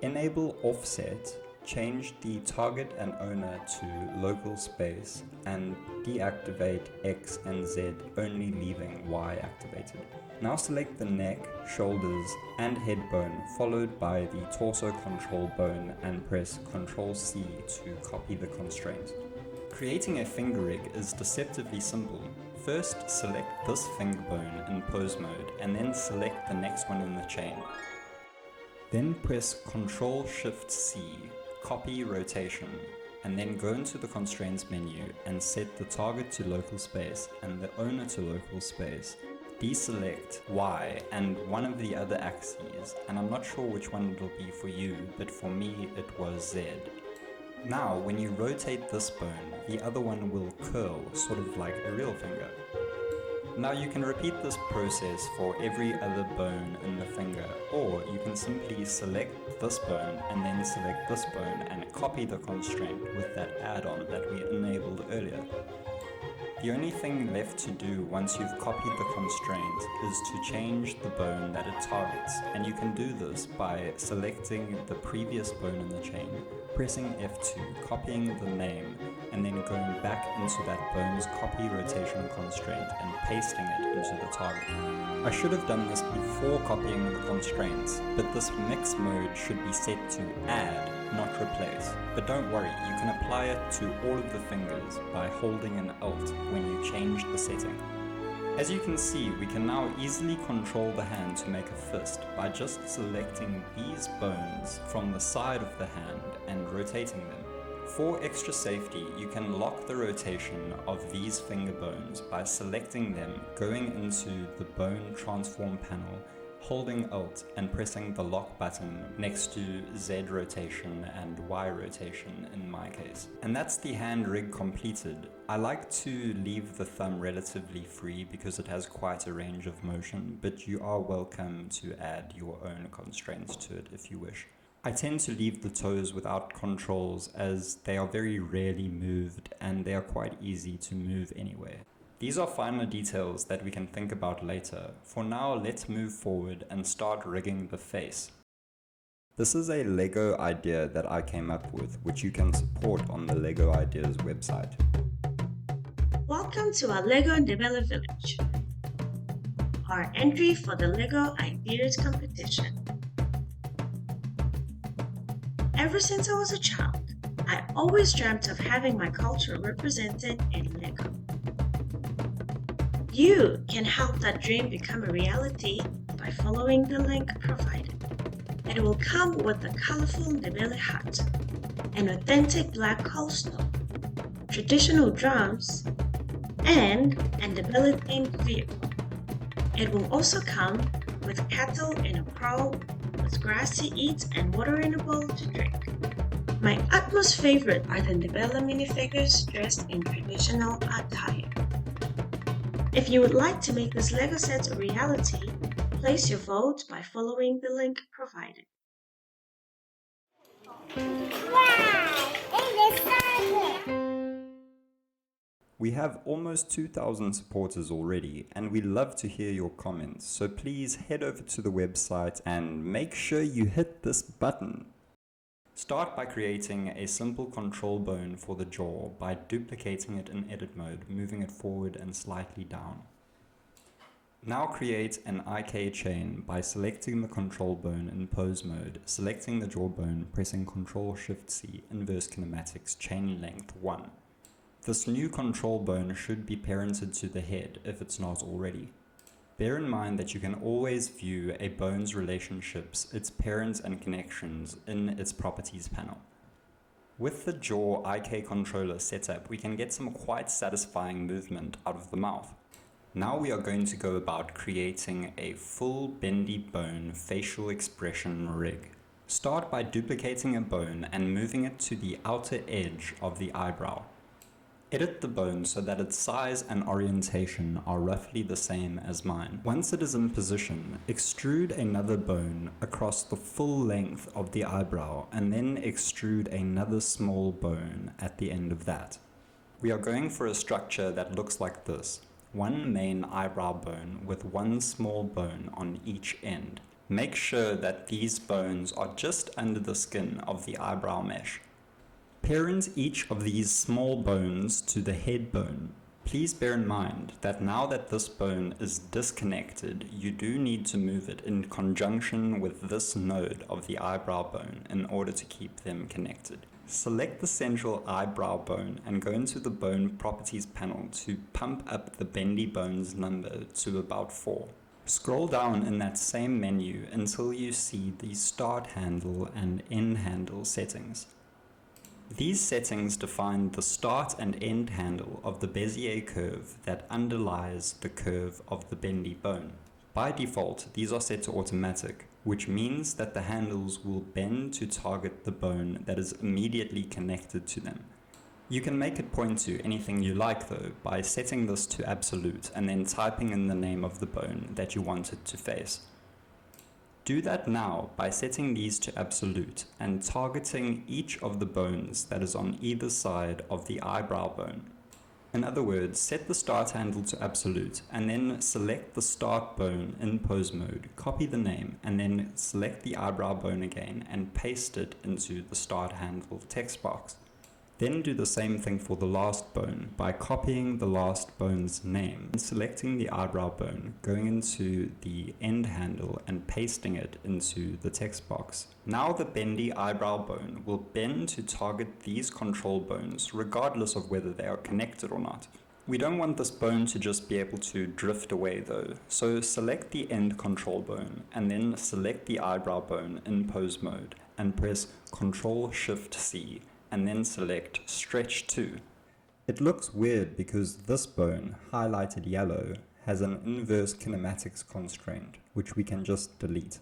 Enable offset, change the target and owner to local space, and deactivate X and Z, only leaving Y activated. Now select the neck, shoulders, and head bone followed by the torso control bone and press Ctrl-C to copy the constraint. Creating a finger rig is deceptively simple. First, select this finger bone in pose mode and then select the next one in the chain. Then press Ctrl-Shift-C, copy rotation, and then go into the constraints menu and set the target to local space and the owner to local space. Deselect Y and one of the other axes, and I'm not sure which one it'll be for you, but for me it was Z. Now, when you rotate this bone, the other one will curl, sort of like a real finger. Now you can repeat this process for every other bone in the finger, or you can simply select this bone and then select this bone and copy the constraint with that add-on that we enabled earlier. The only thing left to do once you've copied the constraint is to change the bone that it targets, and you can do this by selecting the previous bone in the chain, pressing F2, copying the name, and then going back into that bone's copy rotation constraint and pasting it into the target. I should have done this before copying the constraints, but this mix mode should be set to add, not replace. But don't worry, you can apply it to all of the fingers by holding an Alt when you change the setting. As you can see, we can now easily control the hand to make a fist by just selecting these bones from the side of the hand and rotating them. For extra safety, you can lock the rotation of these finger bones by selecting them, going into the bone transform panel, holding Alt and pressing the lock button next to Z rotation and Y rotation in my case. And that's the hand rig completed. I like to leave the thumb relatively free because it has quite a range of motion, but you are welcome to add your own constraints to it if you wish. I tend to leave the toes without controls as they are very rarely moved and they are quite easy to move anyway. These are finer details that we can think about later. For now, let's move forward and start rigging the face. This is a Lego idea that I came up with, which you can support on the Lego Ideas website. Welcome to our Lego Ndebele village, our entry for the Lego Ideas competition. Ever since I was a child, I always dreamt of having my culture represented in Lego. You can help that dream become a reality by following the link provided. It will come with a colorful Ndebele hut, an authentic black coleslaw, traditional drums, and Ndebele themed vehicle. It will also come with cattle in a kraal with grass to eat and water in a bowl to drink. My utmost favorite are the Ndebele minifigures dressed in traditional attire. If you would like to make this Lego set a reality, place your vote by following the link provided. We have almost 2,000 supporters already, and we love to hear your comments, so please head over to the website and make sure you hit this button. Start by creating a simple control bone for the jaw by duplicating it in edit mode, moving it forward and slightly down. Now create an IK chain by selecting the control bone in pose mode, selecting the jawbone, pressing Ctrl-Shift-C, inverse kinematics, chain length 1. This new control bone should be parented to the head if it's not already. Bear in mind that you can always view a bone's relationships, its parents and connections in its properties panel. With the jaw IK controller set up, we can get some quite satisfying movement out of the mouth. Now we are going to go about creating a full bendy bone facial expression rig. Start by duplicating a bone and moving it to the outer edge of the eyebrow. Edit the bone so that its size and orientation are roughly the same as mine. Once it is in position, extrude another bone across the full length of the eyebrow and then extrude another small bone at the end of that. We are going for a structure that looks like this. One main eyebrow bone with one small bone on each end. Make sure that these bones are just under the skin of the eyebrow mesh. Parent each of these small bones to the head bone. Please bear in mind that now that this bone is disconnected, you do need to move it in conjunction with this node of the eyebrow bone in order to keep them connected. Select the central eyebrow bone and go into the bone properties panel to pump up the bendy bone's number to about 4. Scroll down in that same menu until you see the start handle and end handle settings. These settings define the start and end handle of the Bezier curve that underlies the curve of the bendy bone. By default, these are set to automatic, which means that the handles will bend to target the bone that is immediately connected to them. You can make it point to anything you like though by setting this to absolute and then typing in the name of the bone that you want it to face. Do that now by setting these to absolute and targeting each of the bones that is on either side of the eyebrow bone. In other words, set the start handle to absolute and then select the start bone in pose mode, copy the name and then select the eyebrow bone again and paste it into the start handle text box. Then do the same thing for the last bone by copying the last bone's name and selecting the eyebrow bone, going into the end handle and pasting it into the text box. Now the bendy eyebrow bone will bend to target these control bones regardless of whether they are connected or not. We don't want this bone to just be able to drift away though, so select the end control bone and then select the eyebrow bone in pose mode and press Ctrl-Shift-C and then select Stretch to. It looks weird because this bone, highlighted yellow, has an inverse kinematics constraint, which we can just delete.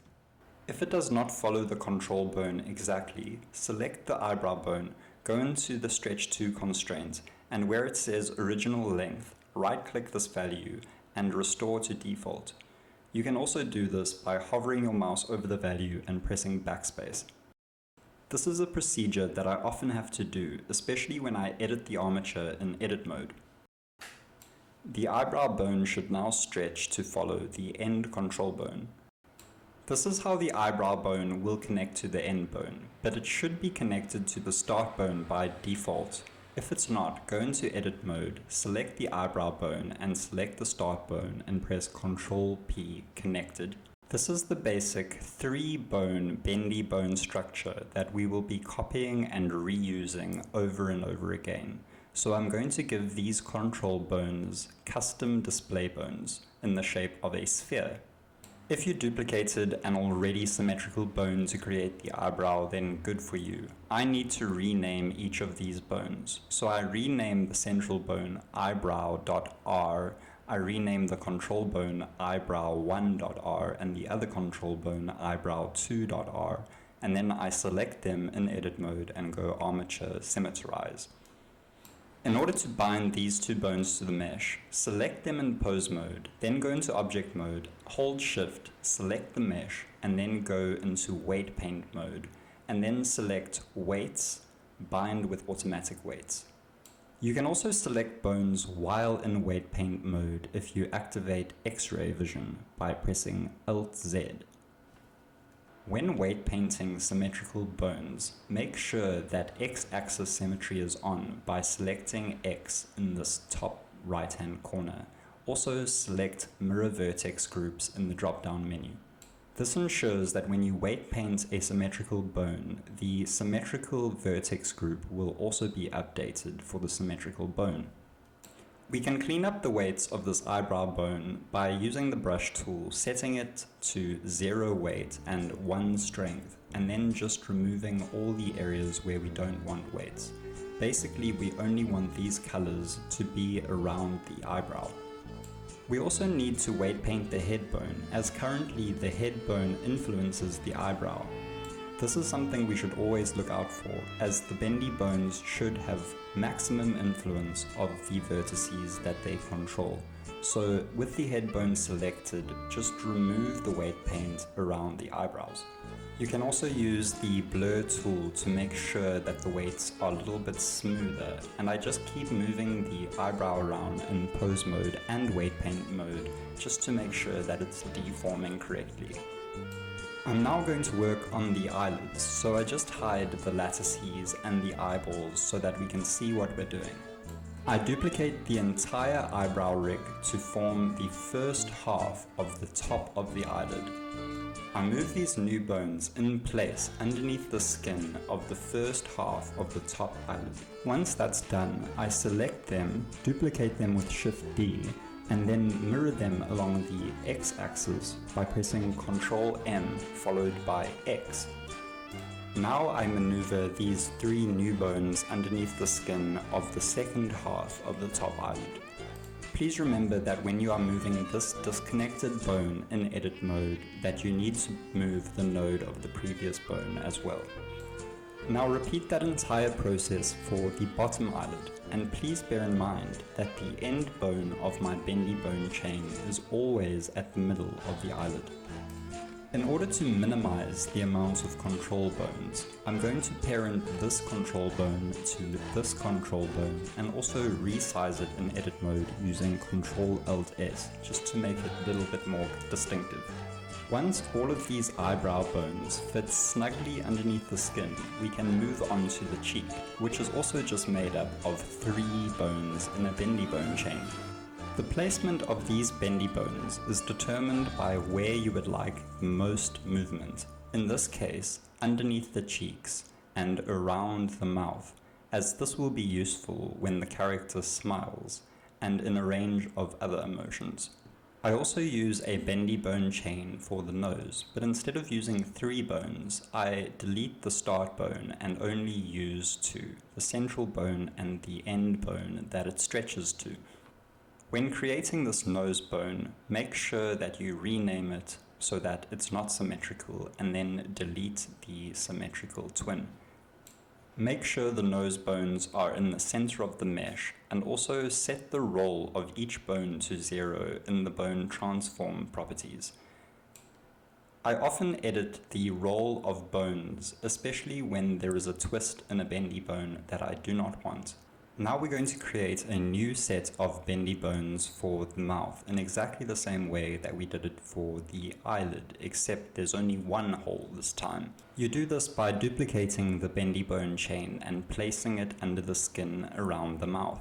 If it does not follow the control bone exactly, select the eyebrow bone, go into the Stretch to constraint, and where it says Original Length, right-click this value and restore to default. You can also do this by hovering your mouse over the value and pressing backspace. This is a procedure that I often have to do, especially when I edit the armature in edit mode. The eyebrow bone should now stretch to follow the end control bone. This is how the eyebrow bone will connect to the end bone, but it should be connected to the start bone by default. If it's not, go into edit mode, select the eyebrow bone and select the start bone and press Ctrl P connected. This is the basic 3-bone bendy bone structure that we will be copying and reusing over and over again. So I'm going to give these control bones custom display bones in the shape of a sphere. If you duplicated an already symmetrical bone to create the eyebrow, then good for you. I need to rename each of these bones. So I rename the central bone eyebrow.r, I rename the control bone eyebrow1.r and the other control bone eyebrow2.r, and then I select them in edit mode and go armature symmetrize. In order to bind these two bones to the mesh, select them in pose mode, then go into object mode, hold shift, select the mesh, and then go into weight paint mode, and then select weights, bind with automatic weights. You can also select bones while in weight paint mode if you activate X-ray vision by pressing Alt-Z. When weight painting symmetrical bones, make sure that X-axis symmetry is on by selecting X in this top right-hand corner. Also select mirror vertex groups in the drop-down menu. This ensures that when you weight paint a symmetrical bone, the symmetrical vertex group will also be updated for the symmetrical bone. We can clean up the weights of this eyebrow bone by using the brush tool, setting it to 0 weight and 1 strength, and then just removing all the areas where we don't want weights. Basically, we only want these colors to be around the eyebrow. We also need to weight paint the head bone, as currently the head bone influences the eyebrow. This is something we should always look out for, as the bendy bones should have maximum influence of the vertices that they control. So with the head bone selected, just remove the weight paint around the eyebrows. You can also use the blur tool to make sure that the weights are a little bit smoother, and I just keep moving the eyebrow around in pose mode and weight paint mode just to make sure that it's deforming correctly. I'm now going to work on the eyelids, so I just hide the lattices and the eyeballs so that we can see what we're doing. I duplicate the entire eyebrow rig to form the first half of the top of the eyelid. I move these new bones in place underneath the skin of the first half of the top eyelid. Once that's done, I select them, duplicate them with Shift D, and then mirror them along the X-axis by pressing Ctrl M followed by X. Now I maneuver these 3 new bones underneath the skin of the second half of the top eyelid. Please remember that when you are moving this disconnected bone in edit mode, that you need to move the node of the previous bone as well. Now repeat that entire process for the bottom eyelid, and please bear in mind that the end bone of my bendy bone chain is always at the middle of the eyelid. In order to minimize the amount of control bones, I'm going to parent this control bone to this control bone and also resize it in edit mode using Ctrl-Alt-S just to make it a little bit more distinctive. Once all of these eyebrow bones fit snugly underneath the skin, we can move on to the cheek, which is also just made up of 3 bones in a bendy bone chain. The placement of these bendy bones is determined by where you would like the most movement, in this case underneath the cheeks and around the mouth, as this will be useful when the character smiles and in a range of other emotions. I also use a bendy bone chain for the nose, but instead of using 3 bones, I delete the start bone and only use 2, the central bone and the end bone that it stretches to. When creating this nose bone, make sure that you rename it so that it's not symmetrical and then delete the symmetrical twin. Make sure the nose bones are in the center of the mesh and also set the roll of each bone to 0 in the bone transform properties. I often edit the roll of bones, especially when there is a twist in a bendy bone that I do not want. Now we're going to create a new set of bendy bones for the mouth in exactly the same way that we did it for the eyelid, except there's only one hole this time. You do this by duplicating the bendy bone chain and placing it under the skin around the mouth.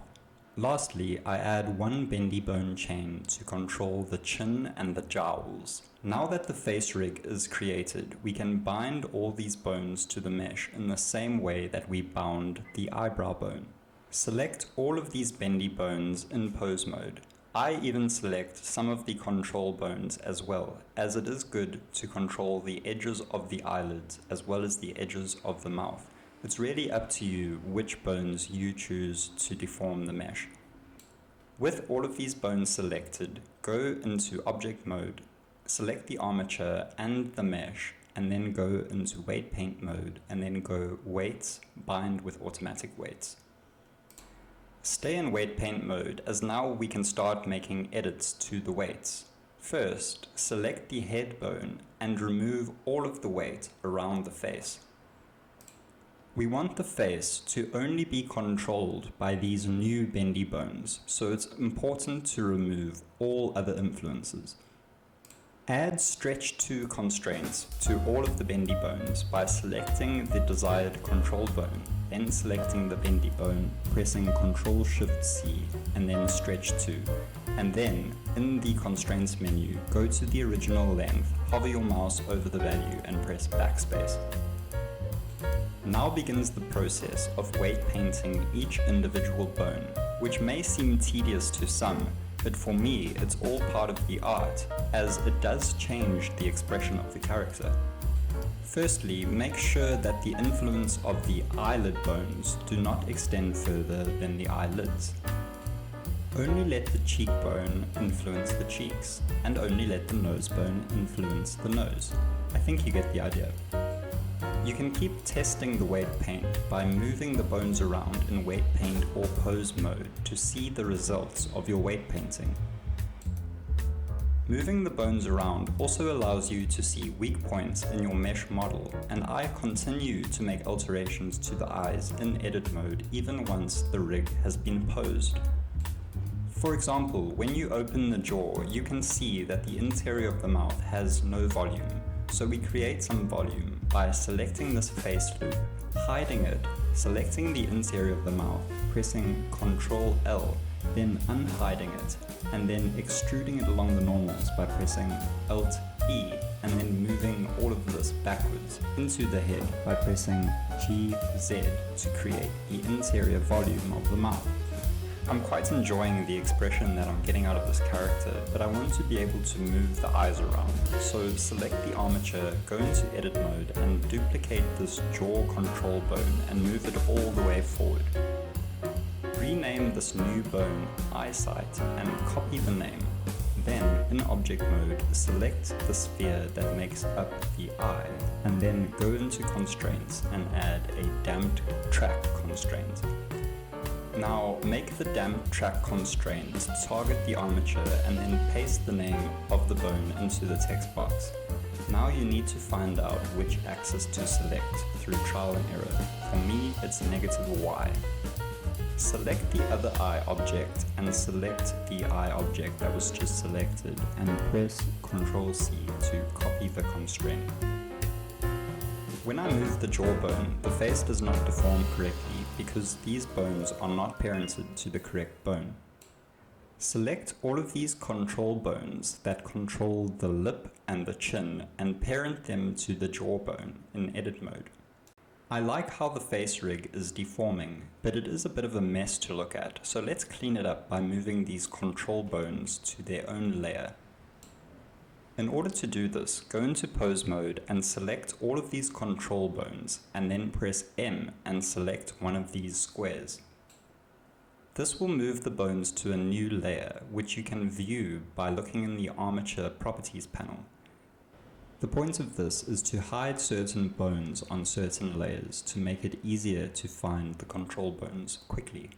Lastly, I add one bendy bone chain to control the chin and the jowls. Now that the face rig is created, we can bind all these bones to the mesh in the same way that we bound the eyebrow bone. Select all of these bendy bones in pose mode. I even select some of the control bones as well, as it is good to control the edges of the eyelids as well as the edges of the mouth. It's really up to you which bones you choose to deform the mesh. With all of these bones selected, go into object mode, select the armature and the mesh, and then go into weight paint mode, and then go weights, bind with automatic weights. Stay in weight paint mode, as now we can start making edits to the weights. First, select the head bone and remove all of the weight around the face. We want the face to only be controlled by these new bendy bones, so it's important to remove all other influences. Add stretch to constraints to all of the bendy bones by selecting the desired control bone, then selecting the bendy bone, pressing Ctrl-Shift-C, and then stretch to. And then, in the constraints menu, go to the original length, hover your mouse over the value, and press backspace. Now begins the process of weight painting each individual bone, which may seem tedious to some, but for me it's all part of the art, as it does change the expression of the character. Firstly, make sure that the influence of the eyelid bones do not extend further than the eyelids. Only let the cheekbone influence the cheeks, and only let the nose bone influence the nose. I think you get the idea. You can keep testing the weight paint by moving the bones around in weight paint or pose mode to see the results of your weight painting. Moving the bones around also allows you to see weak points in your mesh model, and I continue to make alterations to the eyes in edit mode even once the rig has been posed. For example, when you open the jaw, you can see that the interior of the mouth has no volume. So we create some volume by selecting this face loop, hiding it, selecting the interior of the mouth, pressing Ctrl-L, then unhiding it, and then extruding it along the normals by pressing Alt-E, and then moving all of this backwards into the head by pressing GZ to create the interior volume of the mouth. I'm quite enjoying the expression that I'm getting out of this character, but I want to be able to move the eyes around. So select the armature, go into edit mode, and duplicate this jaw control bone and move it all the way forward. Rename this new bone Eyesight and copy the name. Then, in object mode, select the sphere that makes up the eye, and then go into constraints and add a damped track constraint. Now make the damp track constraint target the armature and then paste the name of the bone into the text box. Now you need to find out which axis to select through trial and error. For me, it's -Y. Select the other eye object and select the eye object that was just selected and press Ctrl-C to copy the constraint. When I move the jawbone, the face does not deform correctly because these bones are not parented to the correct bone. Select all of these control bones that control the lip and the chin and parent them to the jawbone in edit mode. I like how the face rig is deforming, but it is a bit of a mess to look at, so let's clean it up by moving these control bones to their own layer. In order to do this, go into pose mode and select all of these control bones, and then press M and select one of these squares. This will move the bones to a new layer, which you can view by looking in the Armature Properties panel. The point of this is to hide certain bones on certain layers to make it easier to find the control bones quickly.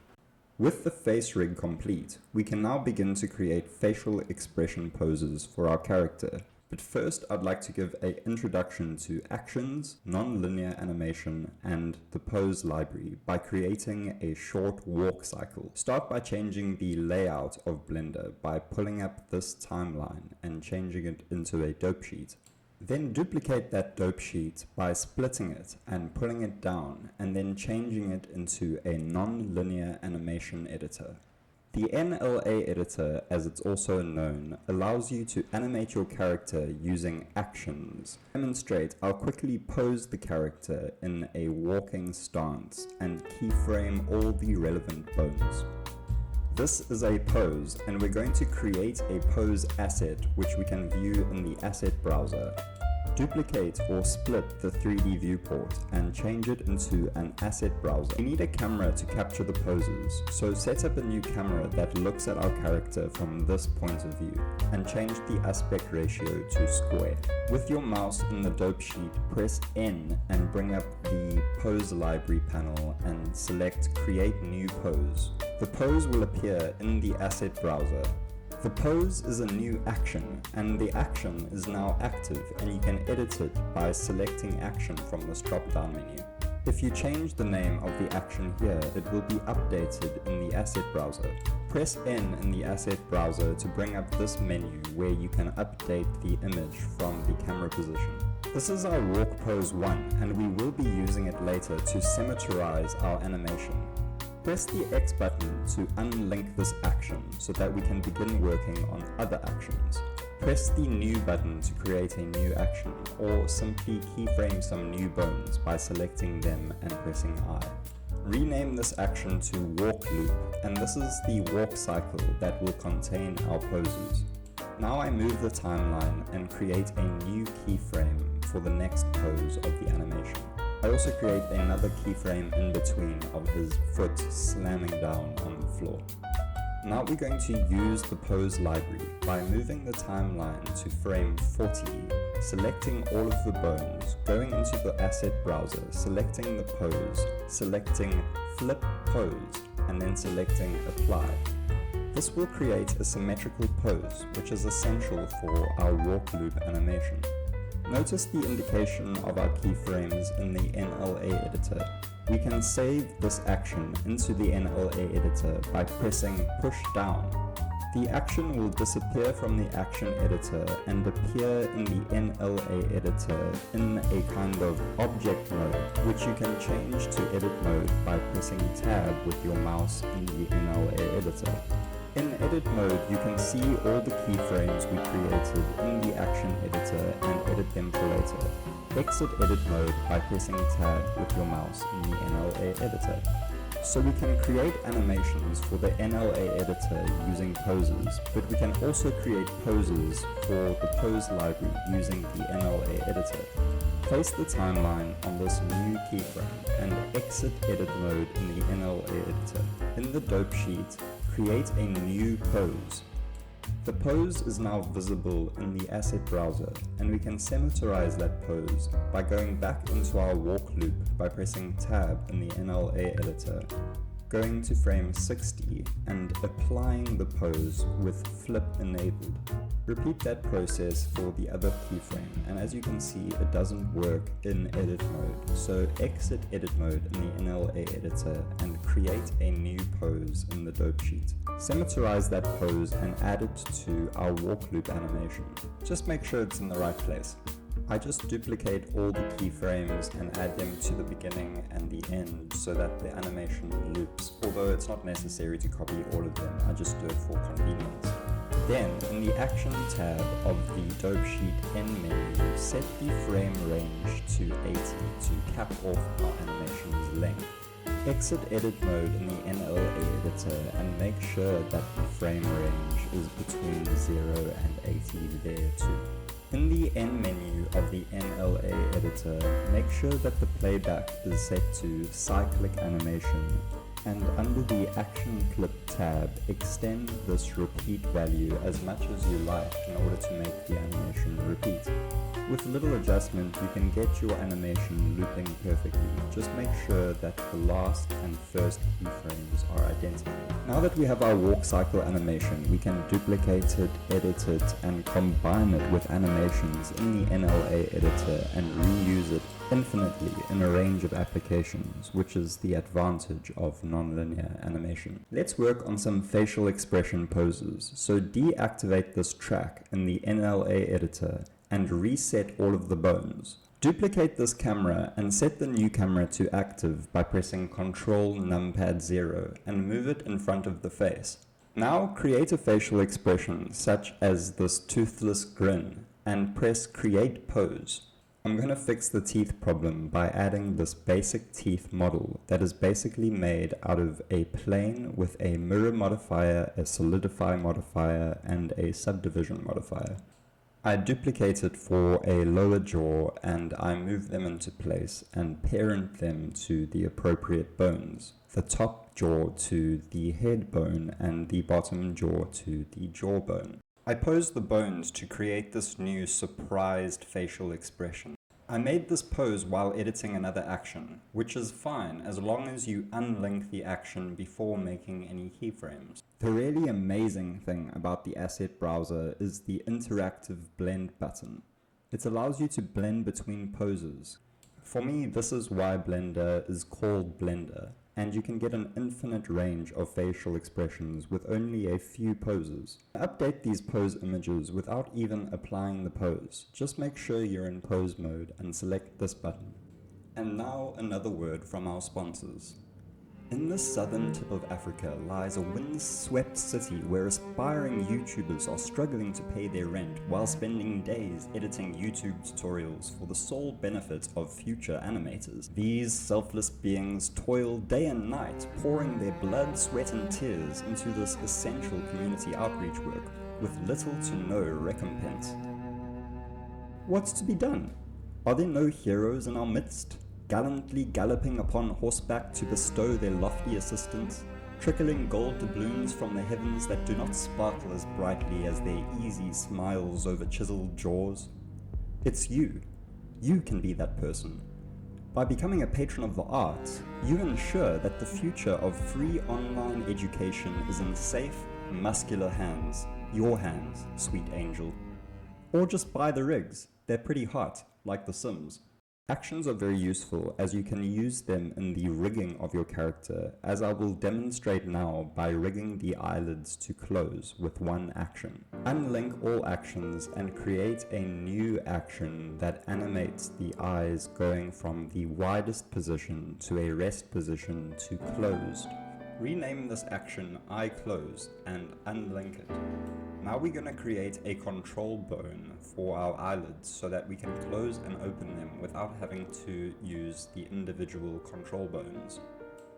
With the face rig complete, we can now begin to create facial expression poses for our character. But first, I'd like to give an introduction to actions, non-linear animation, and the pose library by creating a short walk cycle. Start by changing the layout of Blender by pulling up this timeline and changing it into a dope sheet. Then duplicate that dope sheet by splitting it and pulling it down, and then changing it into a non-linear animation editor. The NLA editor, as it's also known, allows you to animate your character using actions. To demonstrate, I'll quickly pose the character in a walking stance and keyframe all the relevant bones. This is a pose, and we're going to create a pose asset which we can view in the asset browser. Duplicate or split the 3D viewport and change it into an asset browser. We need a camera to capture the poses, so set up a new camera that looks at our character from this point of view and change the aspect ratio to square. With your mouse in the dope sheet, press N and bring up the pose library panel and select Create New Pose. The pose will appear in the asset browser. The pose is a new action, and the action is now active, and you can edit it by selecting action from this drop-down menu. If you change the name of the action here, it will be updated in the asset browser. Press N in the asset browser to bring up this menu where you can update the image from the camera position. This is our walk pose 1, and we will be using it later to symmetrize our animation. Press the X button to unlink this action so that we can begin working on other actions. Press the New button to create a new action, or simply keyframe some new bones by selecting them and pressing I. Rename this action to Walk Loop, and this is the walk cycle that will contain our poses. Now I move the timeline and create a new keyframe for the next pose of the animation. I also create another keyframe in between of his foot slamming down on the floor. Now we're going to use the pose library by moving the timeline to frame 40, selecting all of the bones, going into the asset browser, selecting the pose, selecting Flip Pose, and then selecting Apply. This will create a symmetrical pose, which is essential for our walk loop animation. Notice the indication of our keyframes in the NLA editor. We can save this action into the NLA editor by pressing Push Down. The action will disappear from the action editor and appear in the NLA editor in a kind of object mode, which you can change to edit mode by pressing Tab with your mouse in the NLA editor. In edit mode, you can see all the keyframes we created in the action editor and edit them for later. Exit edit mode by pressing Tab with your mouse in the NLA editor. So we can create animations for the NLA editor using poses, but we can also create poses for the pose library using the NLA editor. Place the timeline on this new keyframe and exit edit mode in the NLA editor. In the dope sheet, create a new pose. The pose is now visible in the asset browser, and we can symmetrize that pose by going back into our walk loop by pressing Tab in the NLA editor, going to frame 60 and applying the pose with Flip enabled. Repeat that process for the other keyframe, and as you can see, it doesn't work in edit mode, so exit edit mode in the NLA editor and create a new pose in the dope sheet. Symmetrize that pose and add it to our walk loop animation. Just make sure it's in the right place. I just duplicate all the keyframes and add them to the beginning and the end so that the animation loops, although it's not necessary to copy all of them, I just do it for convenience. Then, in the Action tab of the Dope Sheet N menu, set the frame range to 80 to cap off our animation's length. Exit edit mode in the NLA editor and make sure that the frame range is between 0 and 80 there too. In the N menu of the NLA editor, make sure that the playback is set to cyclic animation And under the Action Clip tab, extend this repeat value as much as you like in order to make the animation repeat. With little adjustment, you can get your animation looping perfectly. Just make sure that the last and first keyframes are identical. Now that we have our walk cycle animation, we can duplicate it, edit it, and combine it with animations in the NLA editor and reuse it infinitely in a range of applications, which is the advantage of nonlinear animation. Let's work on some facial expression poses. So deactivate this track in the NLA editor and reset all of the bones. Duplicate this camera and set the new camera to active by pressing Ctrl numpad 0 and move it in front of the face. Now create a facial expression such as this toothless grin and press Create Pose. I'm going to fix the teeth problem by adding this basic teeth model that is basically made out of a plane with a mirror modifier, a solidify modifier, and a subdivision modifier. I duplicate it for a lower jaw and I move them into place and parent them to the appropriate bones. The top jaw to the head bone and the bottom jaw to the jawbone. I posed the bones to create this new surprised facial expression. I made this pose while editing another action, which is fine as long as you unlink the action before making any keyframes. The really amazing thing about the asset browser is the interactive blend button. It allows you to blend between poses. For me, this is why Blender is called Blender, and you can get an infinite range of facial expressions with only a few poses. Update these pose images without even applying the pose. Just make sure you're in pose mode and select this button. And now another word from our sponsors. In the southern tip of Africa lies a windswept city where aspiring YouTubers are struggling to pay their rent while spending days editing YouTube tutorials for the sole benefit of future animators. These selfless beings toil day and night, pouring their blood, sweat and tears into this essential community outreach work with little to no recompense. What's to be done? Are there no heroes in our midst? Gallantly galloping upon horseback to bestow their lofty assistance, trickling gold doubloons from the heavens that do not sparkle as brightly as their easy smiles over chiseled jaws. It's you. You can be that person. By becoming a patron of the arts, you ensure that the future of free online education is in safe, muscular hands. Your hands, sweet angel. Or just buy the rigs. They're pretty hot, like The Sims. Actions are very useful as you can use them in the rigging of your character, as I will demonstrate now by rigging the eyelids to close with one action. Unlink all actions and create a new action that animates the eyes going from the widest position to a rest position to closed. Rename this action Eye Closed and unlink it. Now we're going to create a control bone for our eyelids so that we can close and open them without having to use the individual control bones.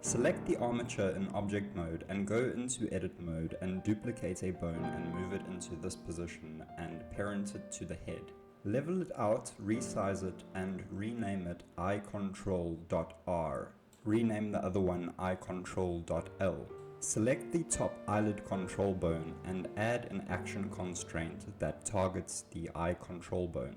Select the armature in object mode and go into edit mode and duplicate a bone and move it into this position and parent it to the head. Level it out, resize it and rename it eyecontrol.r. Rename the other one eyecontrol.l. Select the top eyelid control bone and add an action constraint that targets the eye control bone.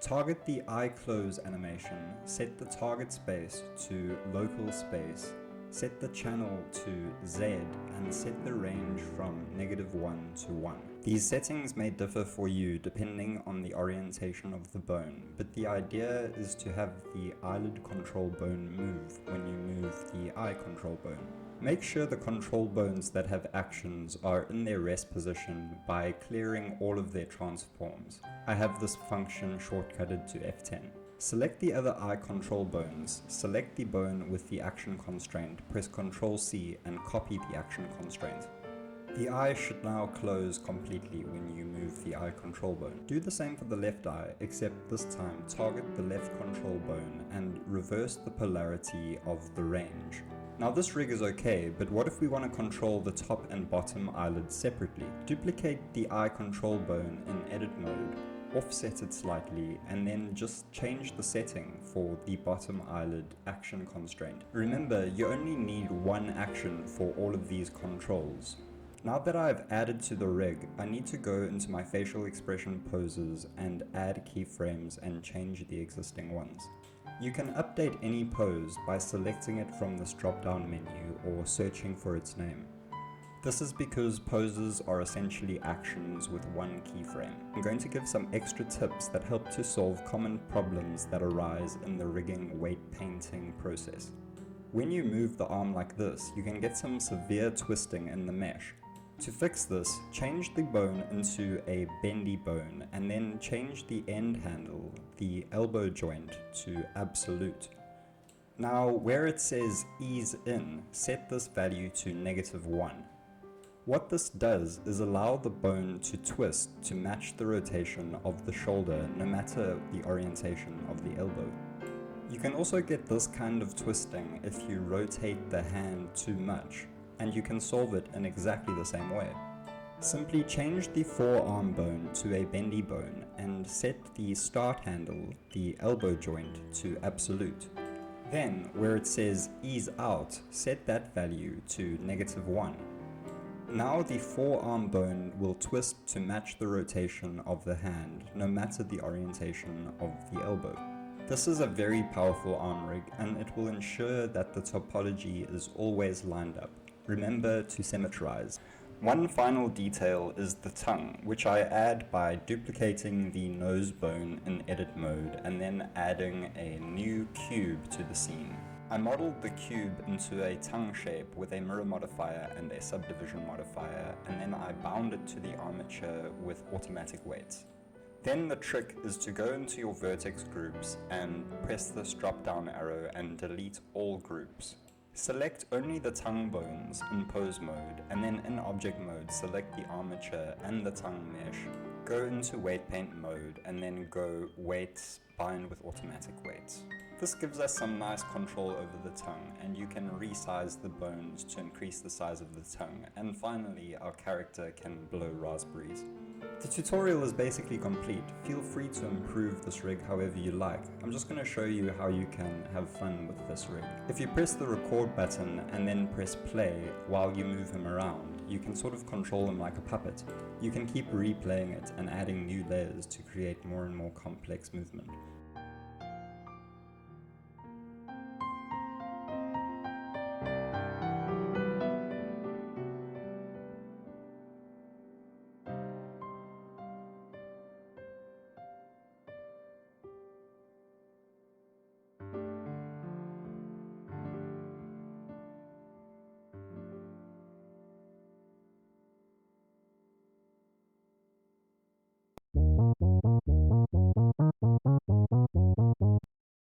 Target the eye close animation, set the target space to local space, set the channel to Z and set the range from -1 to 1. These settings may differ for you depending on the orientation of the bone, but the idea is to have the eyelid control bone move when you move the eye control bone. Make sure the control bones that have actions are in their rest position by clearing all of their transforms. I have this function shortcutted to F10. Select the other eye control bones, select the bone with the action constraint, press Ctrl C and copy the action constraint. The eye should now close completely when you move the eye control bone. Do the same for the left eye, except this time target the left control bone and reverse the polarity of the range. Now this rig is okay, but what if we want to control the top and bottom eyelids separately? Duplicate the eye control bone in edit mode, offset it slightly, and then just change the setting for the bottom eyelid action constraint. Remember, you only need one action for all of these controls. Now that I've added to the rig, I need to go into my facial expression poses and add keyframes and change the existing ones. You can update any pose by selecting it from this drop-down menu or searching for its name. This is because poses are essentially actions with one keyframe. I'm going to give some extra tips that help to solve common problems that arise in the rigging weight painting process. When you move the arm like this, you can get some severe twisting in the mesh. To fix this, change the bone into a bendy bone and then change the end handle, the elbow joint, to absolute. Now, where it says ease in, set this value to -1. What this does is allow the bone to twist to match the rotation of the shoulder no matter the orientation of the elbow. You can also get this kind of twisting if you rotate the hand too much, and you can solve it in exactly the same way. Simply change the forearm bone to a bendy bone and set the start handle, the elbow joint, to absolute. Then, where it says ease out, set that value to -1. Now the forearm bone will twist to match the rotation of the hand, no matter the orientation of the elbow. This is a very powerful arm rig, and it will ensure that the topology is always lined up. Remember to symmetrize. One final detail is the tongue, which I add by duplicating the nose bone in edit mode and then adding a new cube to the scene. I modeled the cube into a tongue shape with a mirror modifier and a subdivision modifier, and then I bound it to the armature with automatic weights. Then the trick is to go into your vertex groups and press this drop down arrow and delete all groups. Select only the tongue bones in pose mode, and then in object mode select the armature and the tongue mesh. Go into weight paint mode and then go weights, bind with automatic weights. This gives us some nice control over the tongue, and you can resize the bones to increase the size of the tongue, and finally our character can blow raspberries. The tutorial is basically complete. Feel free to improve this rig however you like. I'm just going to show you how you can have fun with this rig. If you press the record button and then press play while you move him around, you can sort of control him like a puppet. You can keep replaying it and adding new layers to create more and more complex movement.